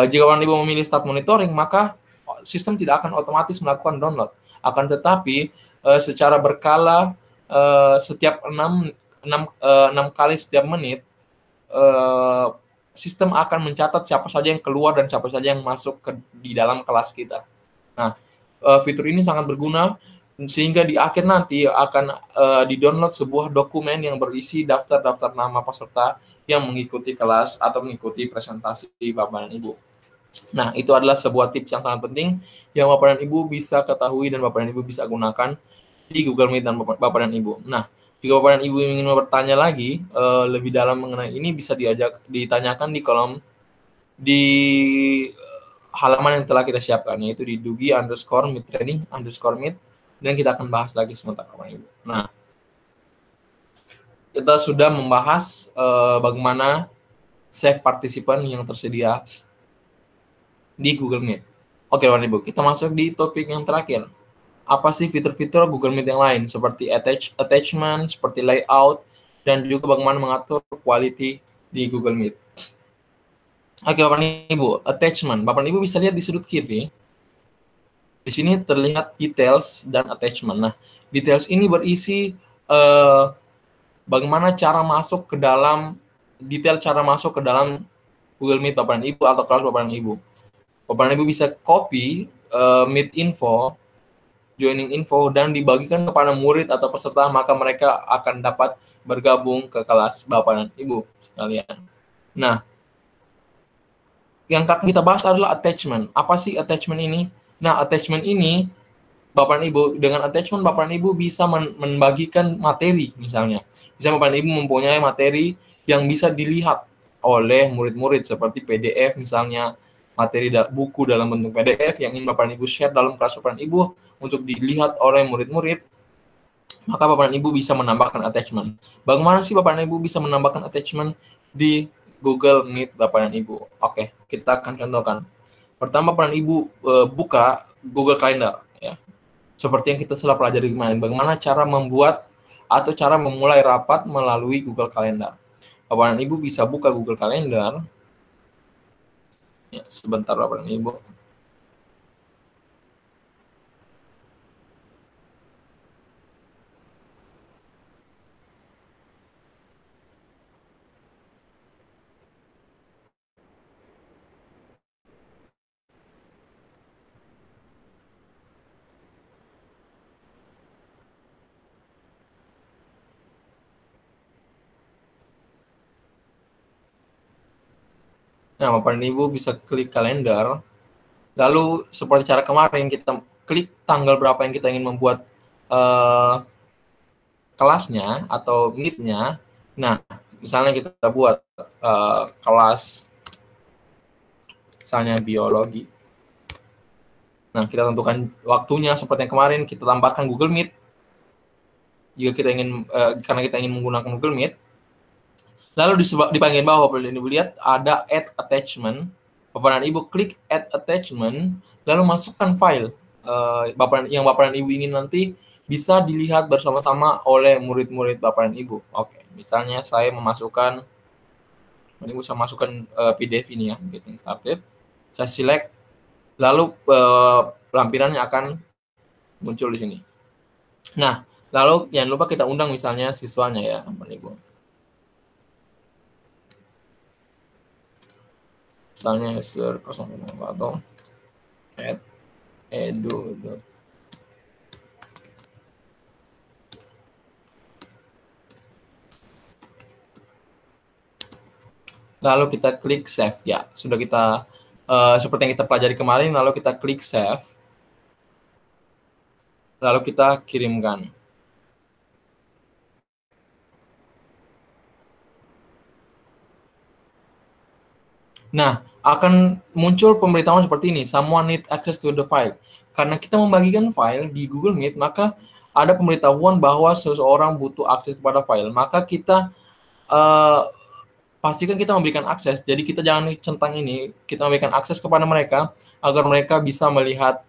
Jika Bapak dan Ibu memilih Start Monitoring, maka sistem tidak akan otomatis melakukan download. Akan tetapi secara berkala setiap 6 kali setiap menit sistem akan mencatat siapa saja yang keluar dan siapa saja yang masuk di dalam kelas kita. Nah, fitur ini sangat berguna sehingga di akhir nanti akan di-download sebuah dokumen yang berisi daftar-daftar nama peserta yang mengikuti kelas atau mengikuti presentasi Bapak dan Ibu. Nah, itu adalah sebuah tips yang sangat penting yang Bapak dan Ibu bisa ketahui dan Bapak dan Ibu bisa gunakan di Google Meet dan Bapak dan Ibu. Nah, jika Bapak dan Ibu ingin bertanya lagi lebih dalam mengenai ini, bisa ditanyakan di kolom di halaman yang telah kita siapkan, yaitu di dugi_meet_training_meet, dan kita akan bahas lagi sebentar Bapak dan Ibu. Nah, kita sudah membahas bagaimana save participant yang tersedia di Google Meet. Oke, Bapak dan Ibu, kita masuk di topik yang terakhir. Apa sih fitur-fitur Google Meet yang lain, seperti attachment, seperti layout, dan juga bagaimana mengatur quality di Google Meet. Oke, Bapak dan Ibu, attachment. Bapak dan Ibu bisa lihat di sudut kiri. Di sini terlihat details dan attachment. Nah, details ini berisi bagaimana cara masuk ke dalam Google Meet Bapak dan Ibu atau kelas Bapak dan Ibu. Bapak dan Ibu bisa copy Meet info, joining info, dan dibagikan kepada murid atau peserta, maka mereka akan dapat bergabung ke kelas Bapak dan Ibu sekalian. Nah, yang kita bahas adalah attachment. Apa sih attachment ini? Nah, attachment ini, Bapak dan Ibu, dengan attachment Bapak dan Ibu bisa membagikan materi misalnya. Misalnya Bapak dan Ibu mempunyai materi yang bisa dilihat oleh murid-murid seperti PDF misalnya, materi buku dalam bentuk PDF yang ingin Bapak dan Ibu share dalam kelas Bapak dan Ibu untuk dilihat oleh murid-murid, maka Bapak dan Ibu bisa menambahkan attachment. Bagaimana sih Bapak dan Ibu bisa menambahkan attachment di Google Meet Bapak dan Ibu? Oke, kita akan contohkan. Pertama, Bapak dan Ibu buka Google Calendar, ya. Seperti yang kita telah pelajari kemarin, bagaimana cara membuat atau cara memulai rapat melalui Google Calendar. Bapak dan Ibu bisa buka Google Calendar. Ya, sebentar Bapak dan Ibu. Nah, Bapak dan Ibu bisa klik kalender. Lalu seperti cara kemarin, kita klik tanggal berapa yang kita ingin membuat kelasnya atau meet-nya. Nah, misalnya kita buat kelas misalnya biologi. Nah, kita tentukan waktunya seperti yang kemarin, kita tambahkan Google Meet. Jika kita ingin karena kita ingin menggunakan Google Meet. Lalu di bagian bawah Bapak dan Ibu lihat ada add attachment. Bapak dan Ibu klik add attachment, lalu masukkan file yang Bapak dan Ibu ingin nanti bisa dilihat bersama-sama oleh murid-murid Bapak dan Ibu. Oke, misalnya saya memasukkan, Ibu bisa masukkan PDF ini ya, getting started. Saya select, lalu lampirannya akan muncul di sini. Nah, lalu jangan lupa kita undang misalnya siswanya ya, Bapak Ibu. Misalnya @edu. Lalu kita klik save ya. Sudah kita seperti yang kita pelajari kemarin, lalu kita klik save. Lalu kita kirimkan. Nah, akan muncul pemberitahuan seperti ini, someone need access to the file. Karena kita membagikan file di Google Meet, maka ada pemberitahuan bahwa seseorang butuh akses kepada file. Maka kita pastikan kita memberikan akses. Jadi kita jangan centang ini, kita memberikan akses kepada mereka agar mereka bisa melihat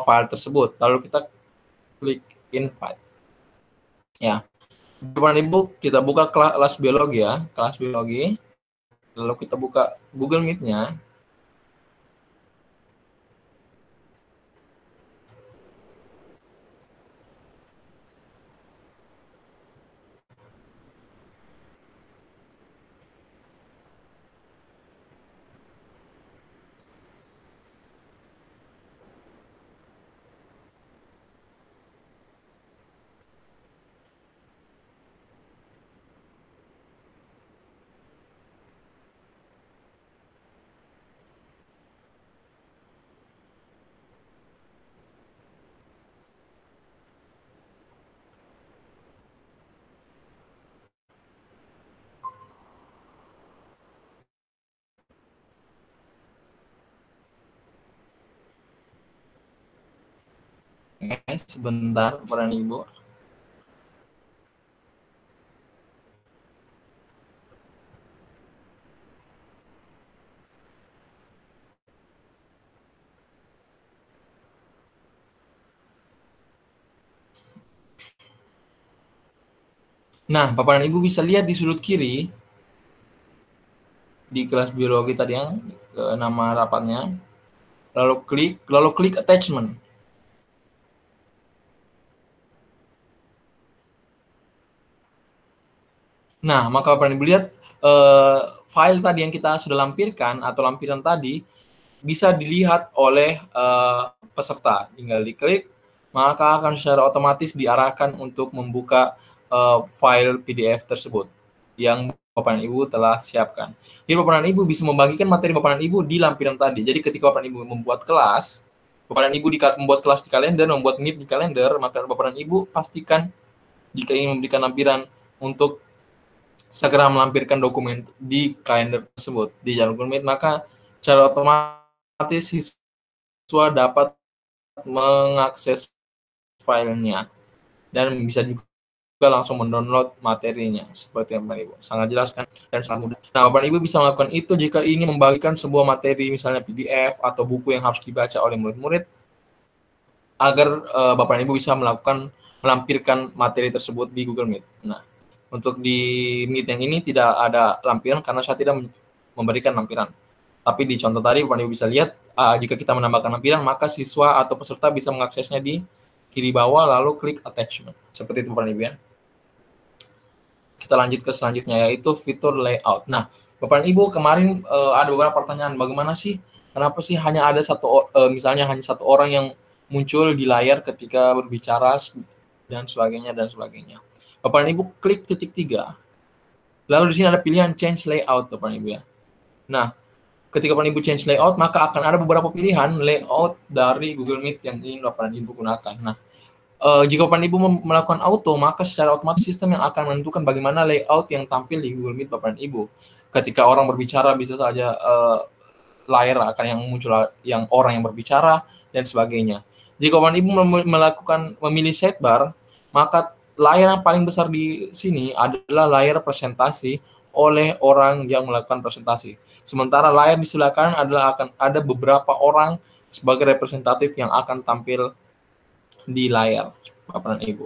file tersebut. Lalu kita klik invite. Ya. Bapak Ibu, kita buka kelas biologi ya, kelas biologi. Lalu kita buka Google Meet-nya. Sebentar, Bapak Ibu. Nah, Bapak dan Ibu bisa lihat di sudut kiri di kelas biologi tadi yang nama rapatnya. Lalu klik attachment. Nah, maka Bapak dan Ibu lihat file tadi yang kita sudah lampirkan atau lampiran tadi bisa dilihat oleh peserta. Tinggal diklik, maka akan secara otomatis diarahkan untuk membuka file PDF tersebut yang Bapak dan Ibu telah siapkan. Jadi Bapak dan Ibu bisa membagikan materi Bapak dan Ibu di lampiran tadi. Jadi ketika Bapak dan Ibu membuat kelas, Bapak dan Ibu membuat kelas di kalender, membuat meet di kalender, maka Bapak dan Ibu pastikan jika ingin memberikan lampiran untuk segera melampirkan dokumen di kalender tersebut di Google Meet, maka secara otomatis siswa dapat mengakses filenya dan bisa juga langsung mendownload materinya seperti yang Bapak Ibu. Sangat jelas kan dan sangat mudah. Nah, Bapak Ibu bisa melakukan itu jika ingin membagikan sebuah materi misalnya PDF atau buku yang harus dibaca oleh murid-murid agar Bapak Ibu bisa melampirkan materi tersebut di Google Meet. Nah, untuk di Meet yang ini tidak ada lampiran karena saya tidak memberikan lampiran. Tapi di contoh tadi Bapak Ibu bisa lihat jika kita menambahkan lampiran maka siswa atau peserta bisa mengaksesnya di kiri bawah lalu klik attachment. Seperti itu Bapak Ibu ya. Kita lanjut ke selanjutnya yaitu fitur layout. Nah, Bapak Ibu kemarin ada beberapa pertanyaan, bagaimana sih kenapa sih hanya ada misalnya hanya satu orang yang muncul di layar ketika berbicara dan sebagainya. Bapak Ibu klik titik 3. Lalu di sini ada pilihan change layout Bapak Ibu ya. Nah, ketika Bapak Ibu change layout maka akan ada beberapa pilihan layout dari Google Meet yang ingin Bapak Ibu gunakan. Nah, jika Bapak Ibu melakukan auto, maka secara otomatis sistem yang akan menentukan bagaimana layout yang tampil di Google Meet Bapak Ibu. Ketika orang berbicara bisa saja layar akan yang muncul yang orang yang berbicara dan sebagainya. Jika Bapak Ibu memilih sidebar, maka layar yang paling besar di sini adalah layar presentasi oleh orang yang melakukan presentasi. Sementara layar di sebelah kanan akan ada beberapa orang sebagai representatif yang akan tampil di layar Bapak dan Ibu.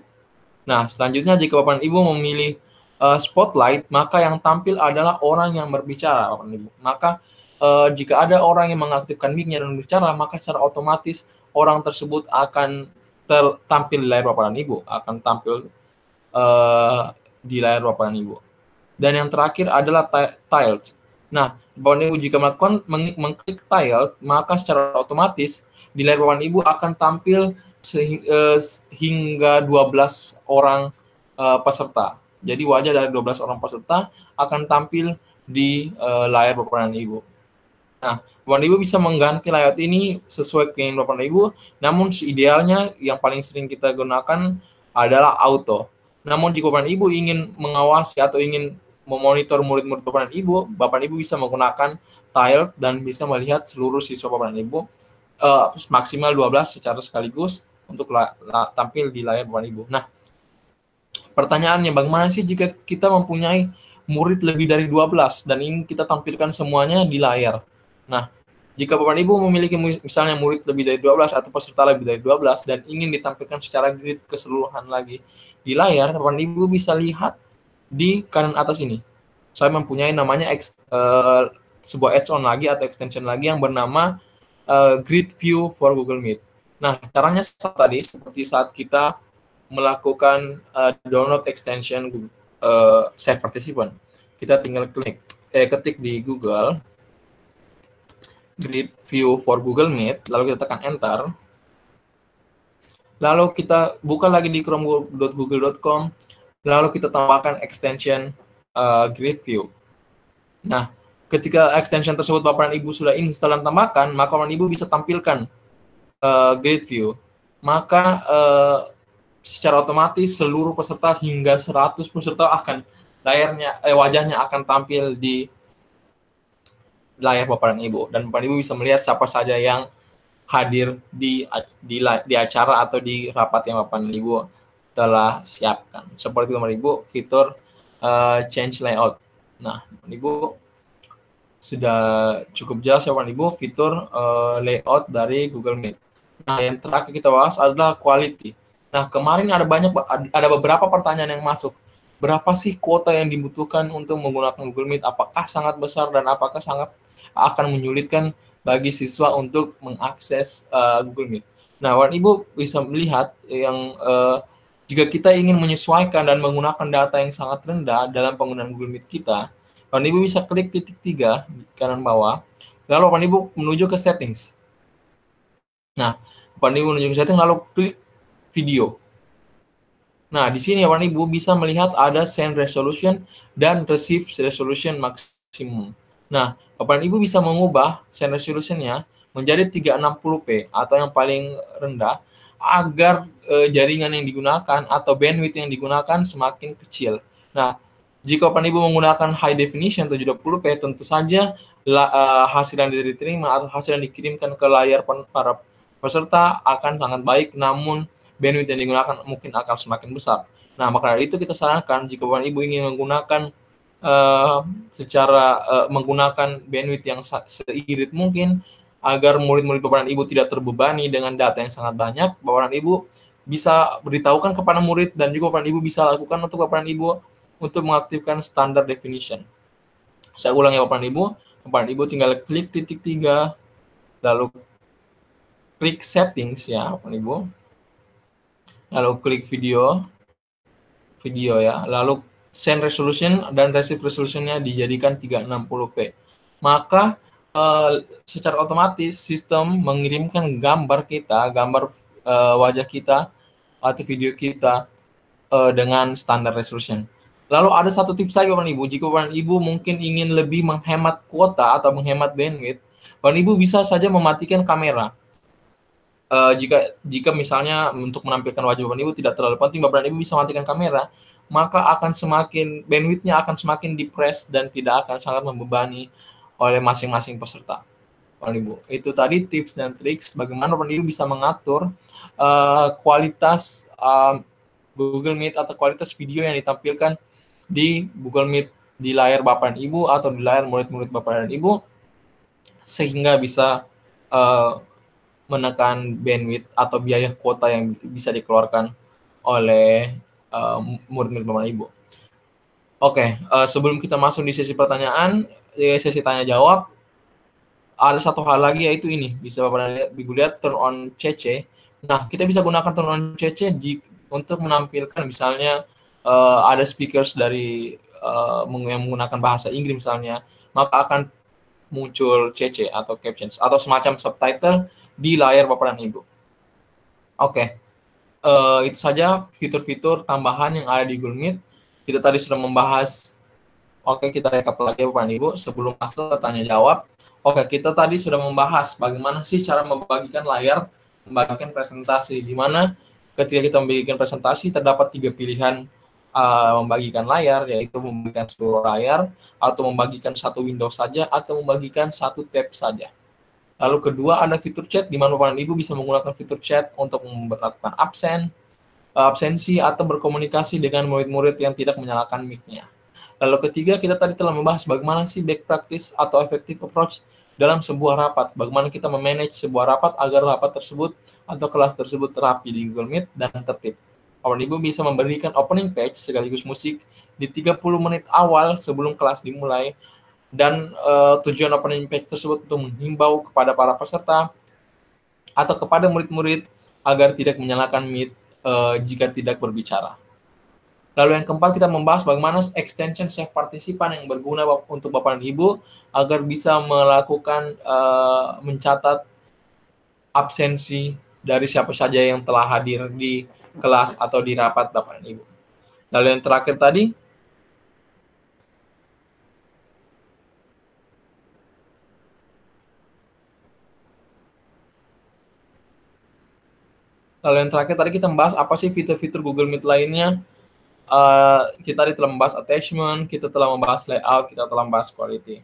Nah, selanjutnya jika Bapak dan Ibu memilih spotlight, maka yang tampil adalah orang yang berbicara Bapak dan Ibu. Maka jika ada orang yang mengaktifkan mic-nya dan berbicara, maka secara otomatis orang tersebut akan tampil di layar paparan Ibu, akan tampil di layar paparan Ibu. Dan yang terakhir adalah tiled. Nah, Bapak Ibu jika melakukan mengklik tiled, maka secara otomatis di layar paparan Ibu akan tampil hingga 12 orang peserta. Jadi wajah dari 12 orang peserta akan tampil di layar paparan Ibu. Nah, Bapak Ibu bisa mengganti layout ini sesuai keinginan Bapak Ibu, namun idealnya yang paling sering kita gunakan adalah auto. Namun jika Bapak Ibu ingin mengawasi atau ingin memonitor murid-murid Bapak Ibu bisa menggunakan tile dan bisa melihat seluruh siswa Bapak Ibu maksimal 12 secara sekaligus untuk tampil di layar Bapak Ibu. Nah, pertanyaannya bagaimana sih jika kita mempunyai murid lebih dari 12 dan ingin kita tampilkan semuanya di layar? Nah, jika Bapak Ibu memiliki misalnya murid lebih dari 12 atau peserta lebih dari 12 dan ingin ditampilkan secara grid keseluruhan lagi di layar, Bapak Ibu bisa lihat di kanan atas ini. Saya mempunyai namanya sebuah add-on lagi atau extension lagi yang bernama Grid View for Google Meet. Nah, caranya tadi seperti saat kita melakukan download extension Save Participant. Kita tinggal ketik di Google Grid View for Google Meet, lalu kita tekan Enter. Lalu kita buka lagi di chrome.google.com, lalu kita tambahkan extension Grid View. Nah, ketika extension tersebut Bapak Ibu sudah install dan tambahkan, maka Bapak Ibu bisa tampilkan Grid View. Maka secara otomatis seluruh peserta hingga 100 peserta akan wajahnya akan tampil di layar paparan Ibu, dan Bapak Ibu bisa melihat siapa saja yang hadir di acara atau di rapat yang Bapak Ibu telah siapkan. Seperti Bapak Ibu fitur change layout. Nah, Bapak Ibu sudah cukup jelas ya Bapak Ibu fitur layout dari Google Meet. Nah, yang terakhir kita bahas adalah quality. Nah, kemarin ada beberapa pertanyaan yang masuk. Berapa sih kuota yang dibutuhkan untuk menggunakan Google Meet? Apakah sangat besar dan apakah sangat akan menyulitkan bagi siswa untuk mengakses Google Meet? Nah, Bapak Ibu bisa melihat yang jika kita ingin menyesuaikan dan menggunakan data yang sangat rendah dalam penggunaan Google Meet kita, Bapak Ibu bisa klik titik 3 di kanan bawah, lalu Bapak Ibu menuju ke settings. Nah, Bapak Ibu menuju ke settings lalu klik video. Nah, di sini Bapak Ibu bisa melihat ada send resolution dan receive resolution maksimum. Nah, Bapak Ibu bisa mengubah send resolution-nya menjadi 360p atau yang paling rendah agar jaringan yang digunakan atau bandwidth yang digunakan semakin kecil. Nah, jika Bapak Ibu menggunakan high definition 70p, tentu saja hasil yang diterima atau hasil yang dikirimkan ke layar para peserta akan sangat baik, namun bandwidth yang digunakan mungkin akan semakin besar. Nah, maka dari itu kita sarankan jika Bapak Ibu ingin menggunakan menggunakan bandwidth yang seirit mungkin agar murid-murid Bapak Ibu tidak terbebani dengan data yang sangat banyak, Bapak Ibu bisa beritahukan kepada murid dan juga Bapak Ibu bisa lakukan untuk Bapak Ibu untuk mengaktifkan standard definition. Saya ulang ya Bapak Ibu tinggal klik titik 3, lalu klik settings ya Bapak Ibu, lalu klik video ya, lalu send resolution dan receive resolution-nya dijadikan 360p. Maka secara otomatis sistem mengirimkan gambar wajah kita atau video kita dengan standar resolution. Lalu ada satu tips lagi Bapak Ibu, jika Bapak Ibu mungkin ingin lebih menghemat kuota atau menghemat bandwidth, Bapak Ibu bisa saja mematikan kamera. Jika misalnya untuk menampilkan wajah Bapak Ibu tidak terlalu penting, Bapak Ibu bisa matikan kamera, maka akan semakin bandwidth-nya akan semakin depressed dan tidak akan sangat membebani oleh masing-masing peserta. Bapak Ibu, itu tadi tips dan triks bagaimana Bapak Ibu bisa mengatur kualitas Google Meet atau kualitas video yang ditampilkan di Google Meet di layar Bapak dan Ibu atau di layar murid-murid Bapak dan Ibu sehingga bisa menekan bandwidth atau biaya kuota yang bisa dikeluarkan oleh murid-murid Bapak dan Ibu. Oke, sebelum kita masuk di sesi pertanyaan, sesi tanya jawab, ada satu hal lagi yaitu ini, bisa Bapak dan Ibu lihat turn on CC. Nah, kita bisa gunakan turunan CC untuk menampilkan misalnya ada speakers dari yang menggunakan bahasa Inggris misalnya, maka akan muncul CC atau captions atau semacam subtitle di layar Bapak dan Ibu. Oke, itu saja fitur-fitur tambahan yang ada di Google Meet. Kita tadi sudah membahas. Oke, kita rekap lagi Bapak dan Ibu sebelum masuk ke tanya jawab. Oke, kita tadi sudah membahas bagaimana sih cara membagikan layar, membagikan presentasi, di mana ketika kita membagikan presentasi terdapat 3 pilihan membagikan layar, yaitu membagikan seluruh layar, atau membagikan satu window saja, atau membagikan satu tab saja. Lalu kedua ada fitur chat, di mana Bapak dan Ibu bisa menggunakan fitur chat untuk melakukan absensi, atau berkomunikasi dengan murid-murid yang tidak menyalakan mic-nya. Lalu ketiga, kita tadi telah membahas bagaimana sih back practice atau effective approach dalam sebuah rapat. Bagaimana kita memanage sebuah rapat agar rapat tersebut atau kelas tersebut terapi di Google Meet dan tertib. Bapak Ibu bisa memberikan opening page sekaligus musik di 30 menit awal sebelum kelas dimulai. Dan tujuan opening page tersebut untuk menghimbau kepada para peserta atau kepada murid-murid agar tidak menyalakan mic jika tidak berbicara. Lalu yang keempat, kita membahas bagaimana extension save partisipan yang berguna untuk Bapak dan Ibu agar bisa melakukan mencatat absensi dari siapa saja yang telah hadir di kelas atau di rapat Bapak dan Ibu. Lalu yang terakhir tadi, kita membahas apa sih fitur-fitur Google Meet lainnya. Kita tadi telah membahas attachment, kita telah membahas layout, kita telah membahas quality.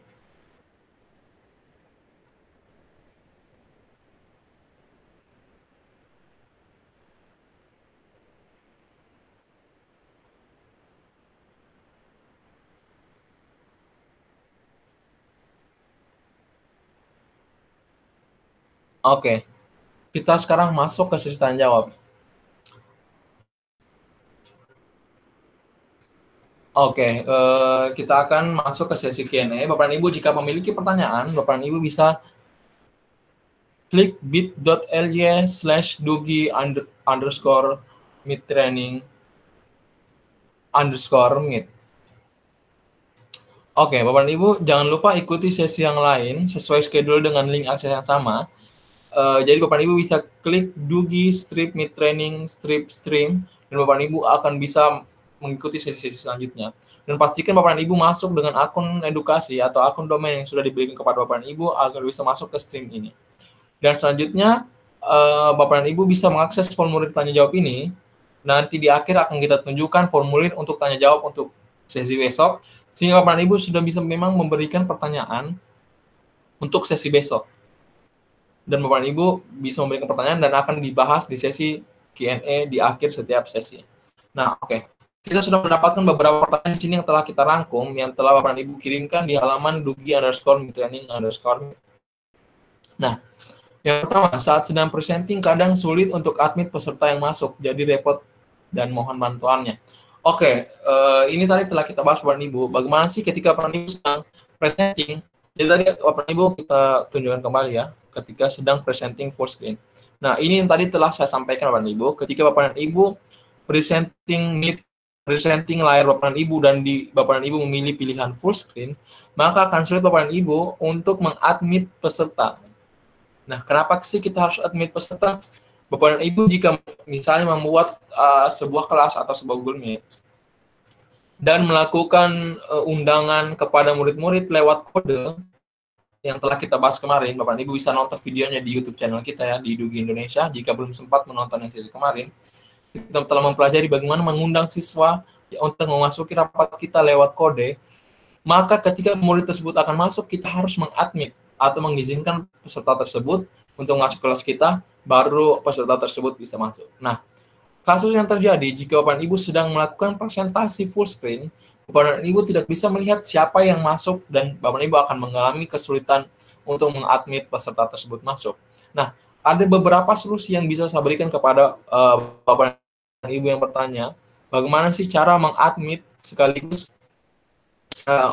Oke, kita sekarang masuk ke sesi tanya jawab. Oke, kita akan masuk ke sesi Q&A. Bapak dan Ibu, jika memiliki pertanyaan, Bapak dan Ibu bisa klik bit.ly/dugi_meettraining_meet. Oke, Bapak dan Ibu, jangan lupa ikuti sesi yang lain sesuai schedule dengan link akses yang sama. Jadi Bapak dan Ibu bisa klik Dugi strip meet training strip stream, dan Bapak dan Ibu akan bisa mengikuti sesi-sesi selanjutnya. Dan pastikan Bapak dan Ibu masuk dengan akun edukasi atau akun domain yang sudah diberikan kepada Bapak dan Ibu agar bisa masuk ke stream ini. Dan selanjutnya, Bapak dan Ibu bisa mengakses formulir tanya jawab ini. Nanti di akhir akan kita tunjukkan formulir untuk tanya jawab untuk sesi besok, sehingga Bapak dan Ibu sudah bisa memang memberikan pertanyaan untuk sesi besok. Dan Bapak dan Ibu bisa memberikan pertanyaan dan akan dibahas di sesi Q&A di akhir setiap sesi. Nah, oke. Kita sudah mendapatkan beberapa pertanyaan di sini yang telah kita rangkum, yang telah Bapak dan Ibu kirimkan di halaman dugi_meettraining_. Nah, yang pertama, saat sedang presenting kadang sulit untuk admit peserta yang masuk, jadi repot dan mohon bantuannya. Oke, ini tadi telah kita bahas Bapak dan Ibu. Bagaimana sih ketika Bapak dan Ibu sedang presenting? Jadi tadi Bapak dan Ibu kita tunjukkan kembali ya, ketika sedang presenting full screen. Nah, ini yang tadi telah saya sampaikan Bapak dan Ibu. Ketika Bapak dan Ibu presenting layar Bapak dan Ibu dan Bapak dan Ibu memilih pilihan full screen, maka akan sulit Bapak dan Ibu untuk mengadmit peserta. Nah, kenapa sih kita harus admit peserta? Bapak dan Ibu jika misalnya membuat sebuah kelas atau sebuah Google Meet dan melakukan undangan kepada murid-murid lewat kode yang telah kita bahas kemarin, Bapak dan Ibu bisa nonton videonya di YouTube channel kita ya, di Dugi Indonesia. Jika belum sempat menonton yang sesi kemarin, kita telah mempelajari bagaimana mengundang siswa untuk memasuki rapat kita lewat kode. Maka ketika murid tersebut akan masuk, kita harus mengadmit atau mengizinkan peserta tersebut untuk masuk kelas kita, baru peserta tersebut bisa masuk. Nah, kasus yang terjadi jika Bapak dan Ibu sedang melakukan presentasi full screen, Bapak dan Ibu tidak bisa melihat siapa yang masuk dan Bapak dan Ibu akan mengalami kesulitan untuk mengadmit peserta tersebut masuk. Nah, ada beberapa solusi yang bisa saya berikan kepada Bapak dan Ibu yang bertanya, bagaimana sih cara mengadmit sekaligus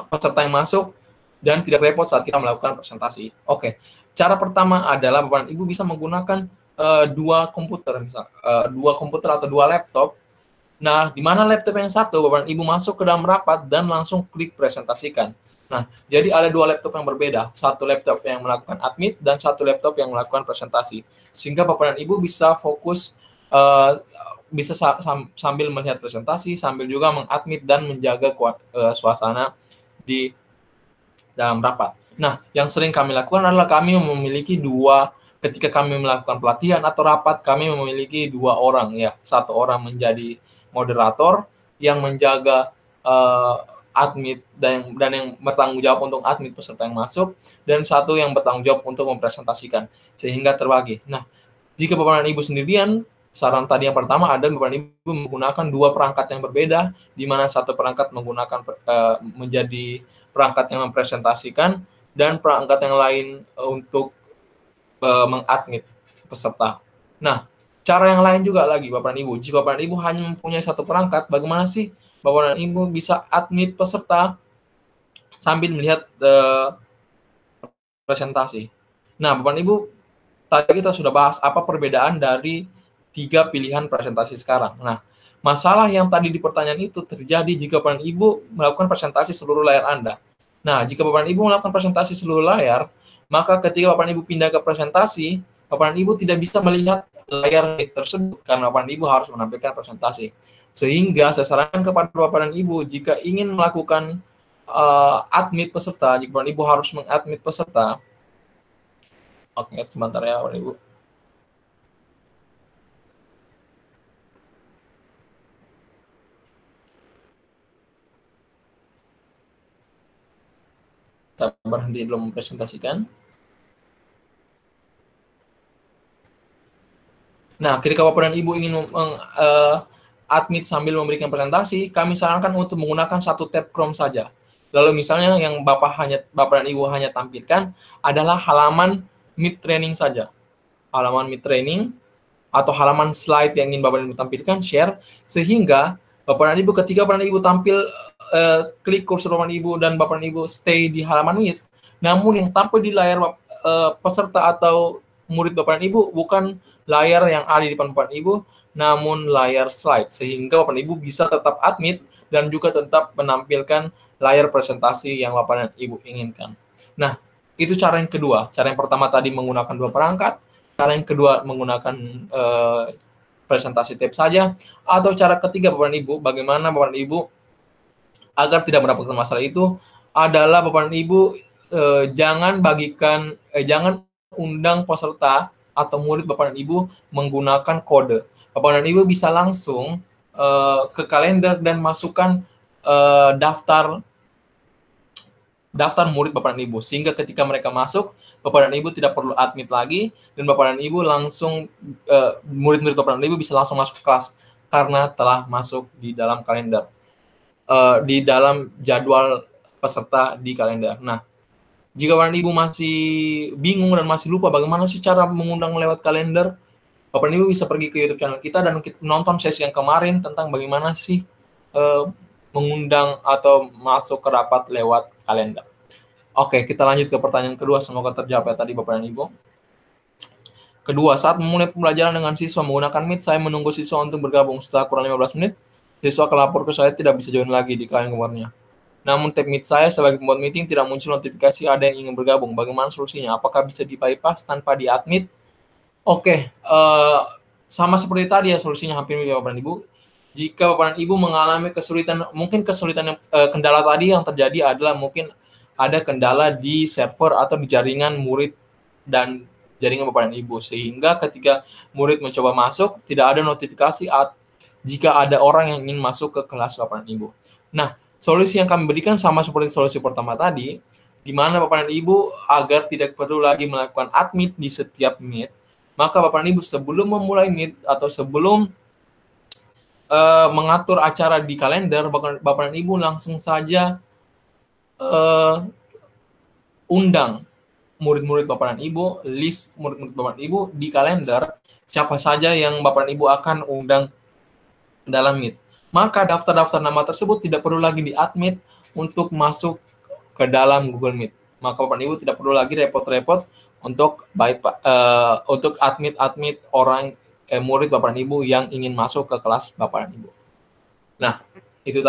peserta yang masuk dan tidak repot saat kita melakukan presentasi. Oke, cara pertama adalah Bapak dan Ibu bisa menggunakan dua komputer, misal dua komputer atau dua laptop. Nah, di mana laptop yang satu, Bapak dan Ibu masuk ke dalam rapat dan langsung klik presentasikan. Nah, jadi ada dua laptop yang berbeda. Satu laptop yang melakukan admit dan satu laptop yang melakukan presentasi. Sehingga Bapak dan Ibu bisa fokus, bisa sambil melihat presentasi, sambil juga mengadmit dan menjaga suasana di dalam rapat. Nah, yang sering kami lakukan adalah kami memiliki ketika kami melakukan pelatihan atau rapat, kami memiliki dua orang, ya. Satu orang menjadi moderator yang menjaga admit dan yang bertanggung jawab untuk admit peserta yang masuk, dan satu yang bertanggung jawab untuk mempresentasikan, sehingga terbagi. Nah, jika Bapak dan Ibu sendirian, saran tadi yang pertama adalah Bapak dan Ibu menggunakan dua perangkat yang berbeda, di mana satu perangkat menggunakan menjadi perangkat yang mempresentasikan, dan perangkat yang lain untuk mengadmit peserta. Nah, cara yang lain juga lagi, Bapak dan Ibu. Jika Bapak dan Ibu hanya mempunyai satu perangkat, bagaimana sih Bapak dan Ibu bisa admit peserta sambil melihat presentasi? Nah, Bapak dan Ibu, tadi kita sudah bahas apa perbedaan dari 3 pilihan presentasi sekarang. Nah, masalah yang tadi di pertanyaan itu terjadi jika Bapak dan Ibu melakukan presentasi seluruh layar Anda. Nah, jika Bapak dan Ibu melakukan presentasi seluruh layar, maka ketika Bapak dan Ibu pindah ke presentasi, Bapak dan Ibu tidak bisa melihat layar tersebut karena Bapak dan Ibu harus menampilkan presentasi. Sehingga saya sarankan kepada Bapak dan Ibu, jika ingin melakukan admit peserta, jika Bapak dan Ibu harus mengadmit peserta. Oke, sebentar ya Bapak dan Ibu. Saya berhenti belum mempresentasikan. Nah, ketika Bapak dan Ibu ingin admit sambil memberikan presentasi, kami sarankan untuk menggunakan satu tab Chrome saja. Lalu misalnya yang Bapak dan Ibu hanya tampilkan adalah halaman Meet Training saja. Halaman Meet Training atau halaman slide yang ingin Bapak dan Ibu tampilkan, share, sehingga Bapak dan Ibu ketika Bapak dan Ibu tampil, klik kursor Bapak dan Ibu dan Bapak dan Ibu stay di halaman Meet, namun yang tampil di layar peserta atau murid Bapak dan Ibu bukan layar yang ada di depan Bapak dan Ibu, namun layar slide, sehingga Bapak dan Ibu bisa tetap admit dan juga tetap menampilkan layar presentasi yang Bapak dan Ibu inginkan. Nah, itu cara yang kedua. Cara yang pertama tadi menggunakan dua perangkat, cara yang kedua menggunakan presentasi tab saja, atau cara ketiga Bapak dan Ibu, bagaimana Bapak dan Ibu agar tidak mendapatkan masalah itu adalah Bapak dan Ibu jangan undang peserta atau murid Bapak dan Ibu menggunakan kode. Bapak dan Ibu bisa langsung ke kalender dan masukkan daftar murid Bapak dan Ibu, sehingga ketika mereka masuk, Bapak dan Ibu tidak perlu admit lagi, dan Bapak dan Ibu langsung murid-murid Bapak dan Ibu bisa langsung masuk ke kelas karena telah masuk di dalam kalender, di dalam jadwal peserta di kalender. Nah, jika Bapak dan Ibu masih bingung dan masih lupa bagaimana sih cara mengundang lewat kalender, Bapak dan Ibu bisa pergi ke YouTube channel kita dan nonton sesi yang kemarin tentang bagaimana sih mengundang atau masuk ke rapat lewat kalender. Oke, kita lanjut ke pertanyaan kedua. Semoga terjawab ya tadi Bapak dan Ibu. Kedua, saat memulai pembelajaran dengan siswa menggunakan Meet, saya menunggu siswa untuk bergabung. Setelah kurang 15 menit, siswa kelapor ke saya tidak bisa join lagi di klien kemarinnya. Namun tab Meet saya sebagai pembuat meeting tidak muncul notifikasi ada yang ingin bergabung. Bagaimana solusinya? Apakah bisa di-bypass tanpa di-admit? Oke, sama seperti tadi ya solusinya hampir mirip Bapak dan Ibu. Jika Bapak dan Ibu mengalami kesulitan, mungkin kesulitan kendala tadi yang terjadi adalah mungkin ada kendala di server atau di jaringan murid dan jaringan Bapak dan Ibu, sehingga ketika murid mencoba masuk tidak ada notifikasi jika ada orang yang ingin masuk ke kelas Bapak dan Ibu. Nah, solusi yang kami berikan sama seperti solusi pertama tadi, di mana Bapak dan Ibu agar tidak perlu lagi melakukan admit di setiap Meet, maka Bapak dan Ibu sebelum memulai Meet atau sebelum mengatur acara di kalender, Bapak dan Ibu langsung saja undang murid-murid Bapak dan Ibu, list murid-murid Bapak dan Ibu di kalender, siapa saja yang Bapak dan Ibu akan undang dalam Meet. Maka daftar-daftar nama tersebut tidak perlu lagi di-admit untuk masuk ke dalam Google Meet. Maka Bapak dan Ibu tidak perlu lagi repot-repot untuk untuk admit orang murid Bapak dan Ibu yang ingin masuk ke kelas Bapak dan Ibu. Nah, itu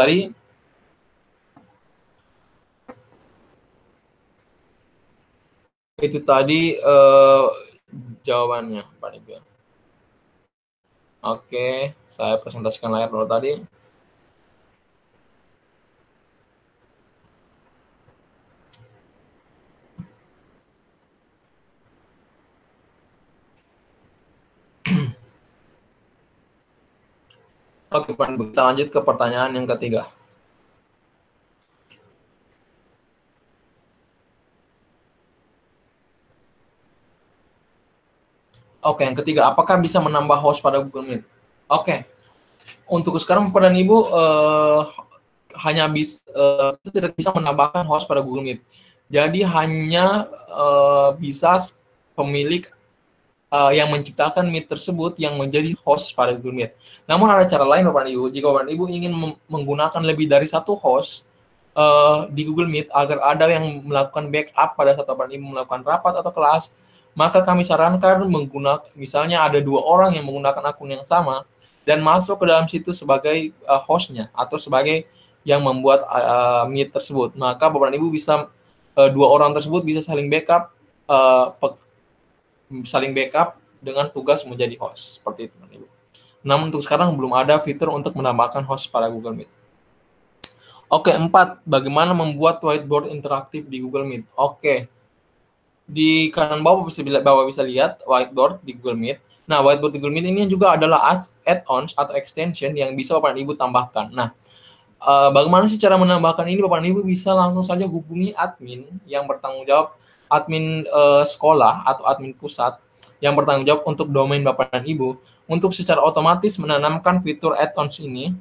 tadi jawabannya Pak Ibu. Oke, saya presentasikan layar dulu tadi. Oke, Pak Ibu, kita lanjut ke pertanyaan yang ketiga. Oke, yang ketiga, apakah bisa menambah host pada Google Meet? Oke, untuk sekarang Bapak dan Ibu tidak bisa menambahkan host pada Google Meet. Jadi hanya bisa pemilik yang menciptakan Meet tersebut yang menjadi host pada Google Meet. Namun ada cara lain Bapak dan Ibu. Jika Bapak dan Ibu ingin menggunakan lebih dari satu host di Google Meet agar ada yang melakukan backup pada saat Bapak dan Ibu melakukan rapat atau kelas, maka kami sarankan menggunakan, misalnya ada 2 orang yang menggunakan akun yang sama dan masuk ke dalam situ sebagai hostnya atau sebagai yang membuat Meet tersebut. Maka Bapak dan Ibu bisa 2 orang tersebut bisa saling backup dengan tugas menjadi host seperti itu, Bapak Ibu. Namun untuk sekarang belum ada fitur untuk menambahkan host pada Google Meet. Oke, 4. Bagaimana membuat whiteboard interaktif di Google Meet? Oke. Di kanan bawah Bapak bisa lihat whiteboard di Google Meet. Nah, whiteboard di Google Meet ini juga adalah add-ons atau extension yang bisa Bapak dan Ibu tambahkan. Nah, bagaimana sih cara menambahkan ini? Bapak dan Ibu bisa langsung saja hubungi admin yang bertanggung jawab, admin sekolah atau admin pusat yang bertanggung jawab untuk domain Bapak dan Ibu untuk secara otomatis menanamkan fitur add-ons ini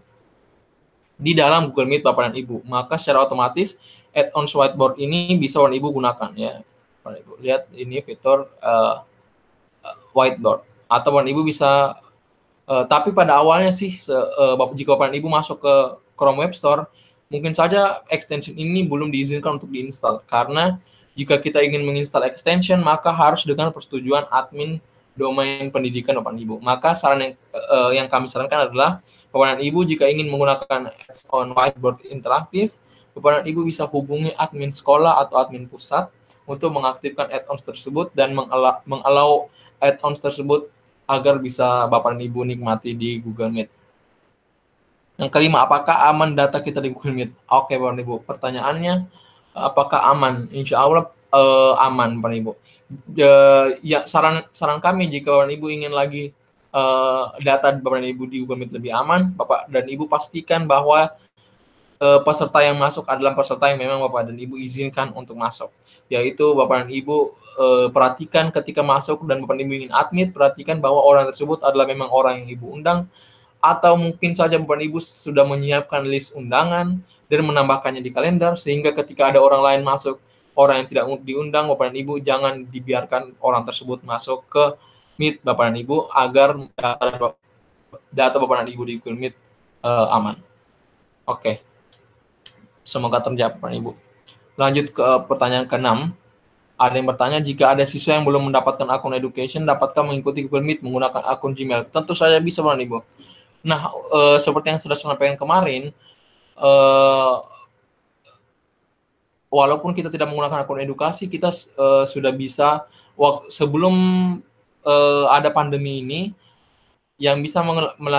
di dalam Google Meet Bapak dan Ibu. Maka secara otomatis add-ons whiteboard ini bisa Bapak dan Ibu gunakan ya. Bapak Ibu lihat ini fitur whiteboard atau Bapak Ibu bisa tapi pada awalnya sih jika Bapak Ibu masuk ke Chrome Web Store, mungkin saja extension ini belum diizinkan untuk diinstal karena jika kita ingin menginstal extension maka harus dengan persetujuan admin domain pendidikan Bapak Ibu. Maka saran yang kami sarankan adalah Bapak dan Ibu jika ingin menggunakan add-on whiteboard interaktif, Bapak dan Ibu bisa hubungi admin sekolah atau admin pusat untuk mengaktifkan add-ons tersebut dan mengallow add-ons tersebut agar bisa Bapak dan Ibu nikmati di Google Meet. Yang kelima, apakah aman data kita di Google Meet? Oke, Bapak dan Ibu. Pertanyaannya, apakah aman? Insya Allah aman, Bapak dan Ibu. Ya, saran kami jika Bapak dan Ibu ingin lagi data Bapak dan Ibu di Google Meet lebih aman, Bapak dan Ibu pastikan bahwa peserta yang masuk adalah peserta yang memang Bapak dan Ibu izinkan untuk masuk. Yaitu Bapak dan Ibu perhatikan ketika masuk dan Bapak dan Ibu ingin admit, perhatikan bahwa orang tersebut adalah memang orang yang Ibu undang, atau mungkin saja Bapak dan Ibu sudah menyiapkan list undangan dan menambahkannya di kalender, sehingga ketika ada orang lain masuk, orang yang tidak diundang, Bapak dan Ibu jangan dibiarkan orang tersebut masuk ke Meet Bapak dan Ibu agar data Bapak dan Ibu di Google Meet aman. Oke. Semoga terjawab, Pak Ibu. Lanjut ke pertanyaan ke-6. Ada yang bertanya, jika ada siswa yang belum mendapatkan akun education, dapatkah mengikuti Google Meet menggunakan akun Gmail? Tentu saja bisa, Pak Ibu. Nah, seperti yang sudah saya sampaikan kemarin, walaupun kita tidak menggunakan akun edukasi, kita sudah bisa, sebelum ada pandemi ini, yang bisa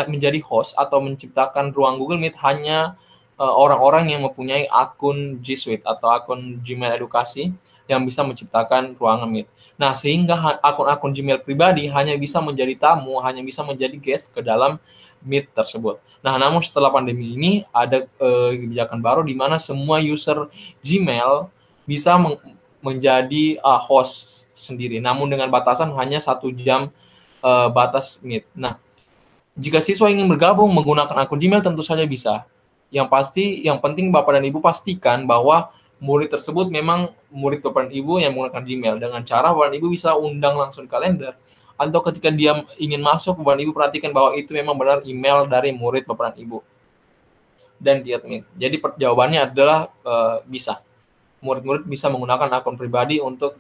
menjadi host atau menciptakan ruang Google Meet hanya orang-orang yang mempunyai akun G Suite atau akun Gmail edukasi yang bisa menciptakan ruangan Meet. Nah, sehingga akun-akun Gmail pribadi hanya bisa menjadi tamu, hanya bisa menjadi guest ke dalam Meet tersebut. Nah, namun setelah pandemi ini ada kebijakan baru di mana semua user Gmail bisa menjadi host sendiri, namun dengan batasan hanya 1 jam batas Meet. Nah, jika siswa ingin bergabung menggunakan akun Gmail tentu saja bisa. Yang penting Bapak dan Ibu pastikan bahwa murid tersebut memang murid Bapak dan Ibu yang menggunakan Gmail. Dengan cara Bapak dan Ibu bisa undang langsung di kalender. Atau ketika dia ingin masuk, Bapak dan Ibu perhatikan bahwa itu memang benar email dari murid Bapak dan Ibu. Dan di admit. Jadi jawabannya adalah bisa. Murid-murid bisa menggunakan akun pribadi untuk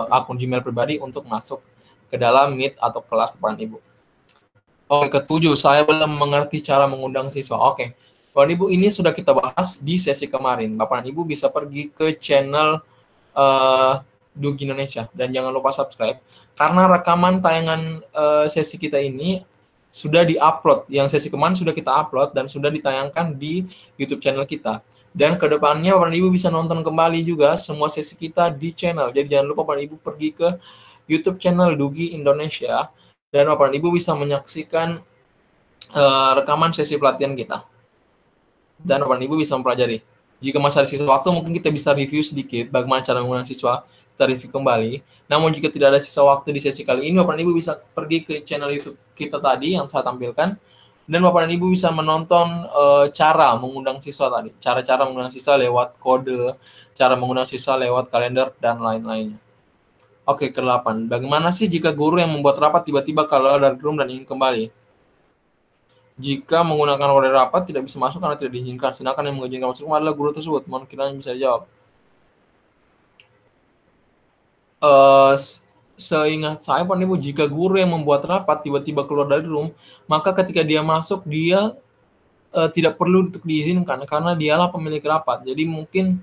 akun Gmail pribadi untuk masuk ke dalam Meet atau kelas Bapak dan Ibu. Oke, ketujuh, saya belum mengerti cara mengundang siswa. Oke, Bapak dan Ibu, ini sudah kita bahas di sesi kemarin. Bapak dan Ibu bisa pergi ke channel Dugi Indonesia dan jangan lupa subscribe karena rekaman tayangan sesi kita ini sudah diupload. Yang sesi kemarin sudah kita upload dan sudah ditayangkan di YouTube channel kita. Dan kedepannya Bapak dan Ibu bisa nonton kembali juga semua sesi kita di channel. Jadi jangan lupa Bapak dan Ibu pergi ke YouTube channel Dugi Indonesia dan Bapak dan Ibu bisa menyaksikan rekaman sesi pelatihan kita. Dan Bapak dan Ibu bisa mempelajari. Jika masih ada sisa waktu, mungkin kita bisa review sedikit bagaimana cara menggunakan siswa, kita review kembali. Namun jika tidak ada sisa waktu di sesi kali ini, Bapak dan Ibu bisa pergi ke channel YouTube kita tadi yang saya tampilkan, dan Bapak dan Ibu bisa menonton cara mengundang siswa tadi, cara-cara mengundang siswa lewat kode, cara mengundang siswa lewat kalender, dan lain-lainnya. Oke, ke-8. Bagaimana sih jika guru yang membuat rapat tiba-tiba keluar dari room dan ingin kembali? Jika menggunakan order rapat tidak bisa masuk karena tidak diizinkan, sedangkan yang mengizinkan masuk adalah guru tersebut. Mohon kiranya bisa dijawab. Seingat saya, Pak Ibu, jika guru yang membuat rapat tiba-tiba keluar dari room, maka ketika dia masuk, dia tidak perlu untuk diizinkan karena dialah pemilik rapat. Jadi mungkin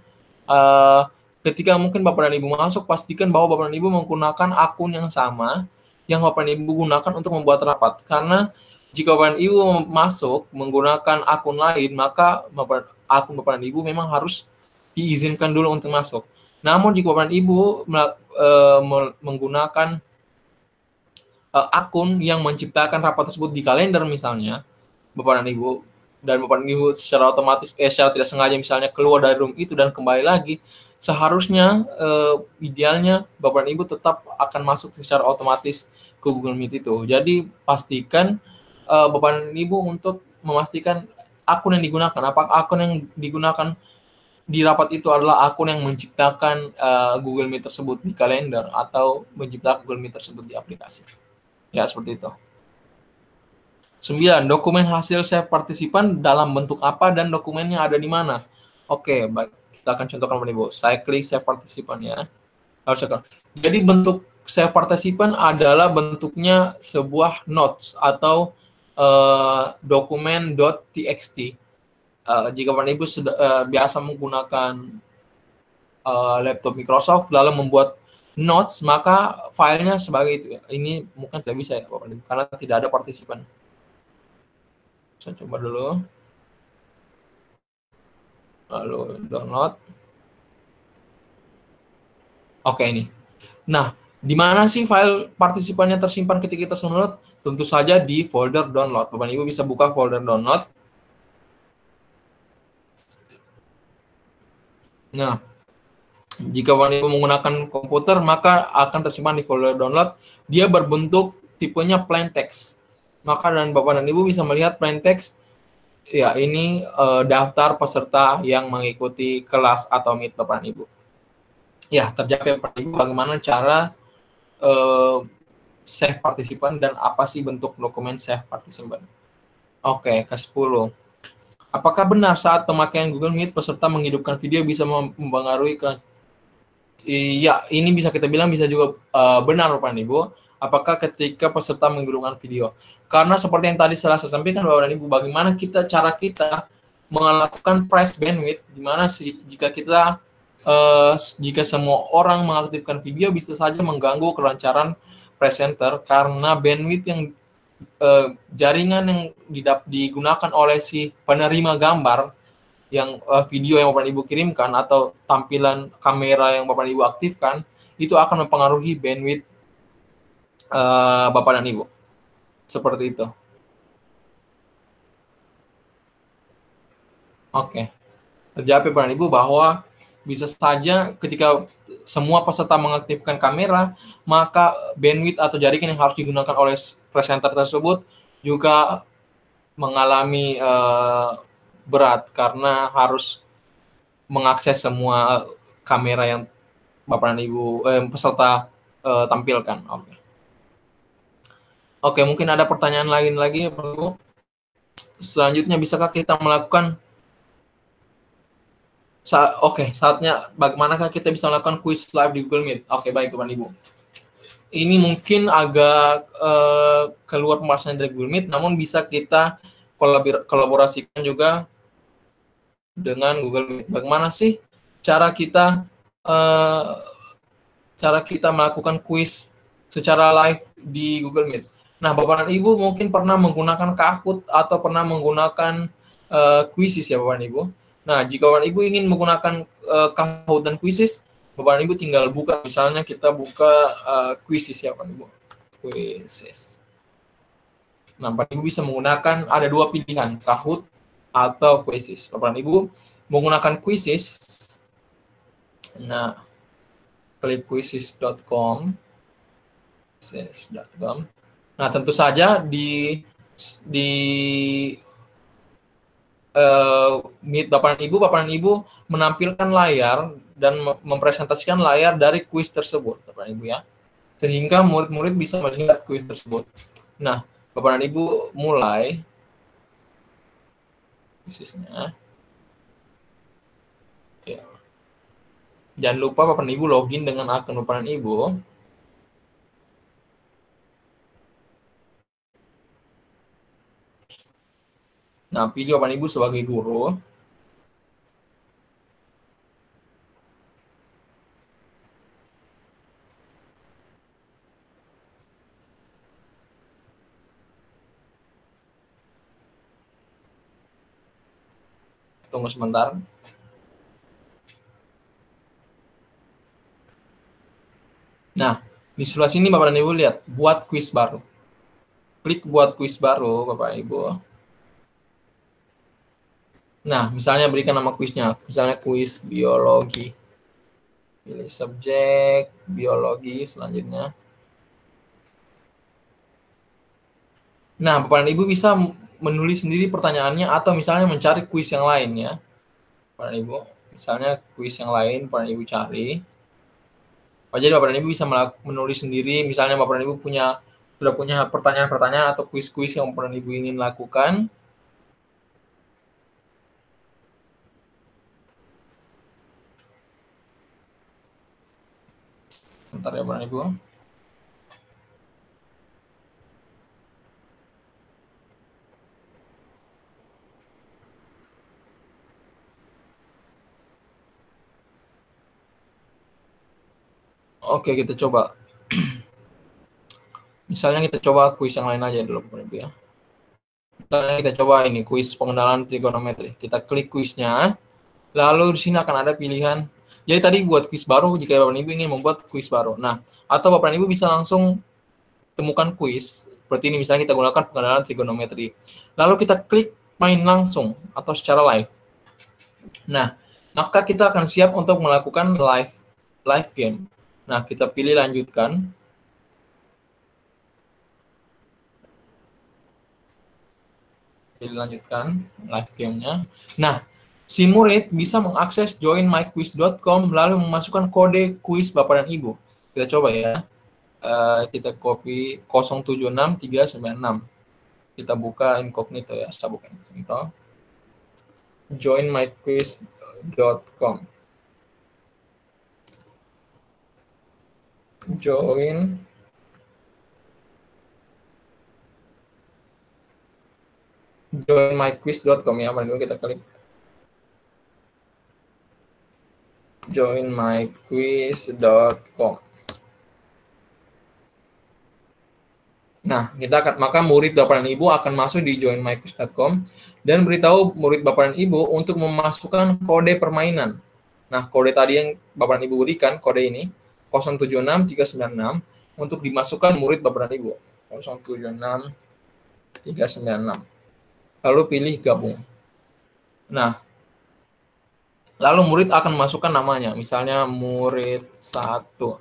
ketika mungkin Bapak dan Ibu masuk, pastikan bahwa Bapak dan Ibu menggunakan akun yang sama yang Bapak dan Ibu gunakan untuk membuat rapat. Karena jika Bapak dan Ibu masuk menggunakan akun lain, maka akun Bapak dan Ibu memang harus diizinkan dulu untuk masuk. Namun jika Bapak dan Ibu menggunakan akun yang menciptakan rapat tersebut di kalender misalnya, Bapak dan Ibu secara otomatis secara tidak sengaja misalnya keluar dari room itu dan kembali lagi, seharusnya idealnya Bapak dan Ibu tetap akan masuk secara otomatis ke Google Meet itu. Jadi pastikan Bapak dan Ibu untuk memastikan akun yang digunakan, apakah akun yang digunakan di rapat itu adalah akun yang menciptakan Google Meet tersebut di kalender atau menciptakan Google Meet tersebut di aplikasi. Ya, seperti itu. 9. Dokumen hasil save partisipan dalam bentuk apa dan dokumennya ada di mana? Oke, baik. Kita akan contohkan Bapak Ibu. Saya klik save partisipan ya. Jadi bentuk save partisipan adalah bentuknya sebuah notes atau dokumen.txt. Jika Bapak Ibu sudah biasa menggunakan laptop Microsoft lalu membuat notes, maka filenya sebagai itu. Ini mungkin tidak bisa ya Bapak Ibu karena tidak ada partisipan. Saya coba dulu. Lalu download. Oke, ini. Nah, di mana sih file partisipannya tersimpan ketika kita download? Tentu saja di folder download. Bapak Ibu bisa buka folder download. Nah, jika Bapak Ibu menggunakan komputer, maka akan tersimpan di folder download. Dia berbentuk tipenya plain text. Maka dan Bapak dan Ibu bisa melihat plain text. Ya, ini daftar peserta yang mengikuti kelas atau Meet Bapak dan Ibu. Ya, terjawab Bapak Ibu bagaimana cara save partisipan dan apa sih bentuk dokumen save partisipan. Oke, ke-10. Apakah benar saat pemakaian Google Meet peserta menghidupkan video bisa mempengaruhi ke... Iya, ini bisa kita bilang bisa juga benar Bapak dan Ibu. Apakah ketika peserta menghidupkan video? Karena seperti yang tadi saya sampaikan Bapak dan Ibu, bagaimana cara kita melakukan price bandwidth, di mana sih jika semua orang mengaktifkan video bisa saja mengganggu kelancaran presenter karena bandwidth yang jaringan yang digunakan oleh si penerima gambar yang video yang Bapak Ibu kirimkan atau tampilan kamera yang Bapak Ibu aktifkan itu akan mempengaruhi bandwidth Bapak dan Ibu. Seperti itu. Oke. Terjawab Bapak dan Ibu bahwa bisa saja ketika semua peserta mengaktifkan kamera, maka bandwidth atau jaringan yang harus digunakan oleh presenter tersebut juga mengalami berat karena harus mengakses semua kamera yang Bapak dan Ibu peserta tampilkan. Oke, mungkin ada pertanyaan lain lagi, Bapak Ibu. Selanjutnya, bisakah kita melakukan Oke, saatnya bagaimanakah kita bisa melakukan quiz live di Google Meet? Oke, baik Bapak Ibu. Ini mungkin agak keluar pembahasannya dari Google Meet, namun bisa kita kolaborasikan juga dengan Google Meet. Bagaimana sih cara kita melakukan quiz secara live di Google Meet? Nah, Bapak dan Ibu mungkin pernah menggunakan Kahoot atau pernah menggunakan Quizzes ya Bapak dan Ibu. Nah, jika Bapak dan Ibu ingin menggunakan Kahoot dan Quizzes, Bapak dan Ibu tinggal buka, misalnya kita buka Quizzes ya Bapak dan Ibu. Quizzes. Nah, Bapak dan Ibu bisa menggunakan, ada dua pilihan, Kahoot atau Quizzes. Bapak dan Ibu menggunakan Quizzes. Nah, klik quizzes.com. Nah, tentu saja di Meet Bapak dan Ibu menampilkan layar dan mempresentasikan layar dari kuis tersebut, Bapak dan Ibu ya. Sehingga murid-murid bisa melihat kuis tersebut. Nah, Bapak dan Ibu mulai kuisnya. Ya. Jangan lupa Bapak dan Ibu login dengan akun Bapak dan Ibu. Nah, pilih Bapak dan Ibu sebagai guru. Tunggu sebentar. Nah, di sebelah sini Bapak dan Ibu lihat, buat kuis baru. Klik buat kuis baru, Bapak Ibu. Nah, misalnya berikan nama kuisnya, misalnya kuis biologi. Pilih subjek, biologi, selanjutnya. Nah, Bapak dan Ibu bisa menulis sendiri pertanyaannya atau misalnya mencari kuis yang lain ya. Bapak dan Ibu, misalnya kuis yang lain, Bapak dan Ibu cari. Jadi Bapak dan Ibu bisa menulis sendiri, misalnya Bapak dan Ibu sudah punya pertanyaan-pertanyaan atau kuis-kuis yang Bapak dan Ibu ingin lakukan. Bentar ya Bapak dan Ibu. Oke, kita coba. Misalnya kita coba kuis yang lain aja dulu, Bapak Ibu ya. Misalnya kita coba ini, kuis pengenalan trigonometri. Kita klik kuisnya, lalu di sini akan ada pilihan. Jadi tadi buat kuis baru, jika Bapak Ibu ingin membuat kuis baru. Nah, atau Bapak Ibu bisa langsung temukan kuis, seperti ini misalnya kita gunakan pengenalan trigonometri. Lalu kita klik main langsung, atau secara live. Nah, maka kita akan siap untuk melakukan live game. Nah, kita pilih lanjutkan. Pilih lanjutkan live game-nya. Nah, si murid bisa mengakses joinmyquiz.com lalu memasukkan kode kuis Bapak dan Ibu. Kita coba ya. Kita copy 076396. Kita buka incognito ya. Saya buka incognito. joinmyquiz.com. joinmyquiz.com ya, lalu kita klik joinmyquiz.com. Nah, maka murid Bapak dan Ibu akan masuk di joinmyquiz.com dan beritahu murid Bapak dan Ibu untuk memasukkan kode permainan. Nah, kode tadi yang Bapak dan Ibu berikan, kode ini 076396 untuk dimasukkan murid Bapak dan Ibu. 076396. Lalu pilih gabung. Nah, lalu murid akan masukkan namanya, misalnya murid 1.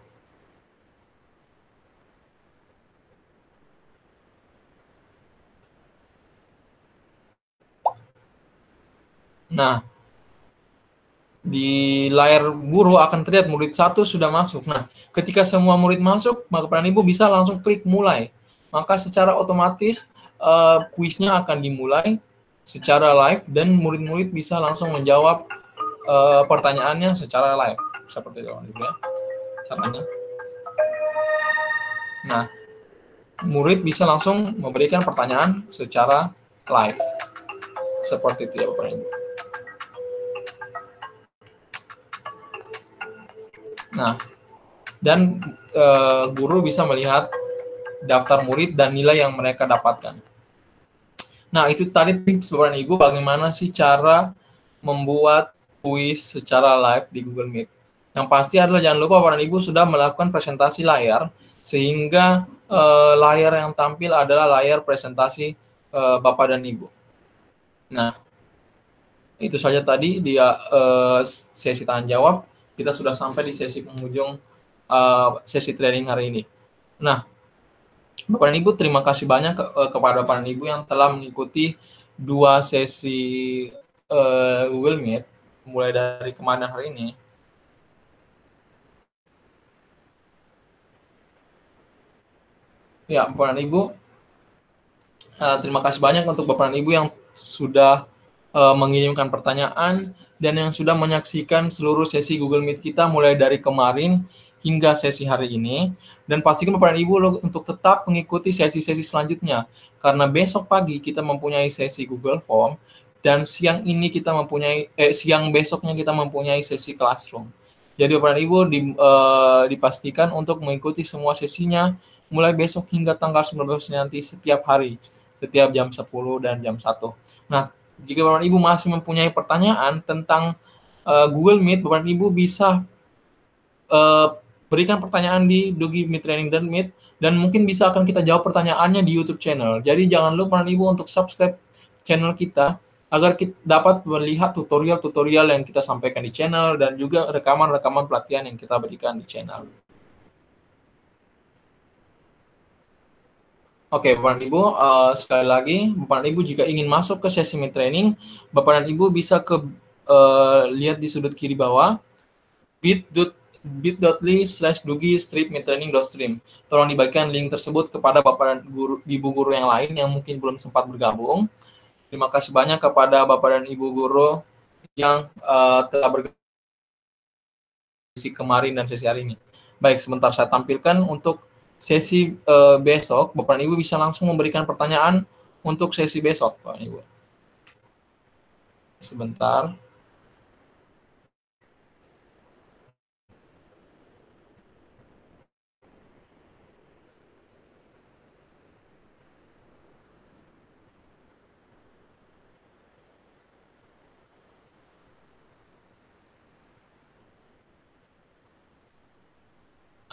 Nah, di layar guru akan terlihat murid 1 sudah masuk. Nah, ketika semua murid masuk, maka Bapak dan Ibu bisa langsung klik mulai. Maka secara otomatis kuisnya akan dimulai secara live dan murid-murid bisa langsung menjawab pertanyaannya secara live seperti itu ya caranya. Nah, murid bisa langsung memberikan pertanyaan secara live seperti itu ya Bapak Ibu. Nah, dan guru bisa melihat daftar murid dan nilai yang mereka dapatkan. Nah, itu tadi Bapak Ibu bagaimana sih cara membuat kuis secara live di Google Meet. Yang pasti adalah jangan lupa Bapak Ibu sudah melakukan presentasi layar sehingga layar yang tampil adalah layar presentasi Bapak dan Ibu. Nah, itu saja tadi dia sesi tanya jawab. Kita sudah sampai di sesi penghujung sesi training hari ini. Nah, Bapak dan Ibu terima kasih banyak kepada Bapak dan Ibu yang telah mengikuti 2 sesi Google Meet mulai dari kemarin hari ini. Ya, Bapak dan Ibu, terima kasih banyak untuk Bapak dan Ibu yang sudah mengirimkan pertanyaan dan yang sudah menyaksikan seluruh sesi Google Meet kita mulai dari kemarin hingga sesi hari ini. Dan pastikan Bapak dan Ibu untuk tetap mengikuti sesi-sesi selanjutnya. Karena besok pagi kita mempunyai sesi Google Form dan siang besoknya kita mempunyai sesi Classroom. Jadi Bapak dan Ibu dipastikan untuk mengikuti semua sesinya mulai besok hingga tanggal 19 nanti setiap hari, setiap jam 10 dan jam 1. Nah, jika Bapak dan Ibu masih mempunyai pertanyaan tentang Google Meet, Bapak dan Ibu bisa berikan pertanyaan di Dugi Meet Training dan Meet, dan mungkin bisa akan kita jawab pertanyaannya di YouTube channel. Jadi jangan lupa Bapak dan Ibu untuk subscribe channel kita agar kita dapat melihat tutorial-tutorial yang kita sampaikan di channel dan juga rekaman-rekaman pelatihan yang kita berikan di channel. Oke, Bapak dan Ibu, sekali lagi, Bapak dan Ibu jika ingin masuk ke sesi Meet Training, Bapak dan Ibu bisa lihat di sudut kiri bawah, bit.ly/dugi-meettraining.stream. Tolong dibagikan link tersebut kepada Bapak dan Ibu guru yang lain yang mungkin belum sempat bergabung. Terima kasih banyak kepada Bapak dan Ibu guru yang telah bergabung sesi kemarin dan sesi hari ini. Baik, sebentar saya tampilkan untuk sesi besok. Bapak dan Ibu bisa langsung memberikan pertanyaan untuk sesi besok, Bapak dan Ibu. Sebentar.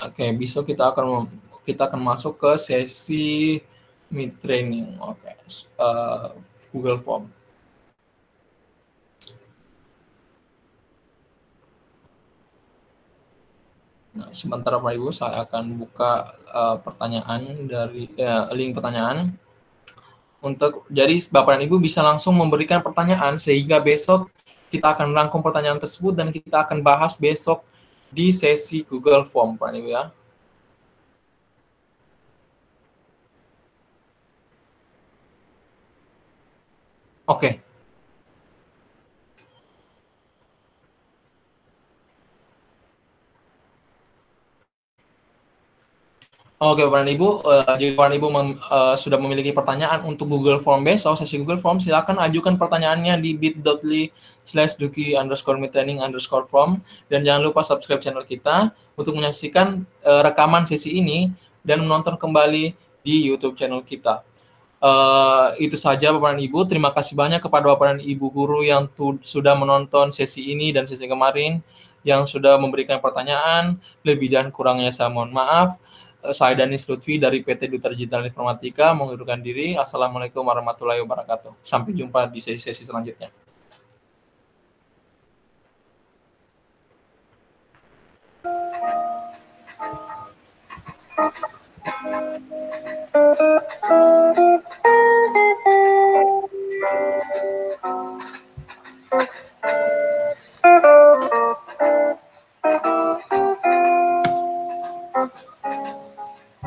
Oke, besok kita akan masuk ke sesi Meet Training. Oke, Google Form. Nah, sementara Bapak Ibu saya akan buka pertanyaan dari link pertanyaan. Jadi Bapak dan Ibu bisa langsung memberikan pertanyaan sehingga besok kita akan merangkum pertanyaan tersebut dan kita akan bahas besok di sesi Google Form, Bapak dan Ibu ya. Oke. Oke, Bapak dan Ibu, jika Bapak dan Ibu sudah memiliki pertanyaan untuk Google Form besok, sesi Google Form, silakan ajukan pertanyaannya di bit.ly/dugi_meettraining_form, dan jangan lupa subscribe channel kita untuk menyaksikan rekaman sesi ini dan menonton kembali di YouTube channel kita. Itu saja Bapak dan Ibu. Terima kasih banyak kepada Bapak dan Ibu guru yang sudah menonton sesi ini dan sesi kemarin, yang sudah memberikan pertanyaan. Lebih dan kurangnya saya mohon maaf. Saya Danis Lutfi dari PT Duta Digital Informatika mengundurkan diri. Assalamualaikum warahmatullahi wabarakatuh. Sampai jumpa di sesi-sesi selanjutnya.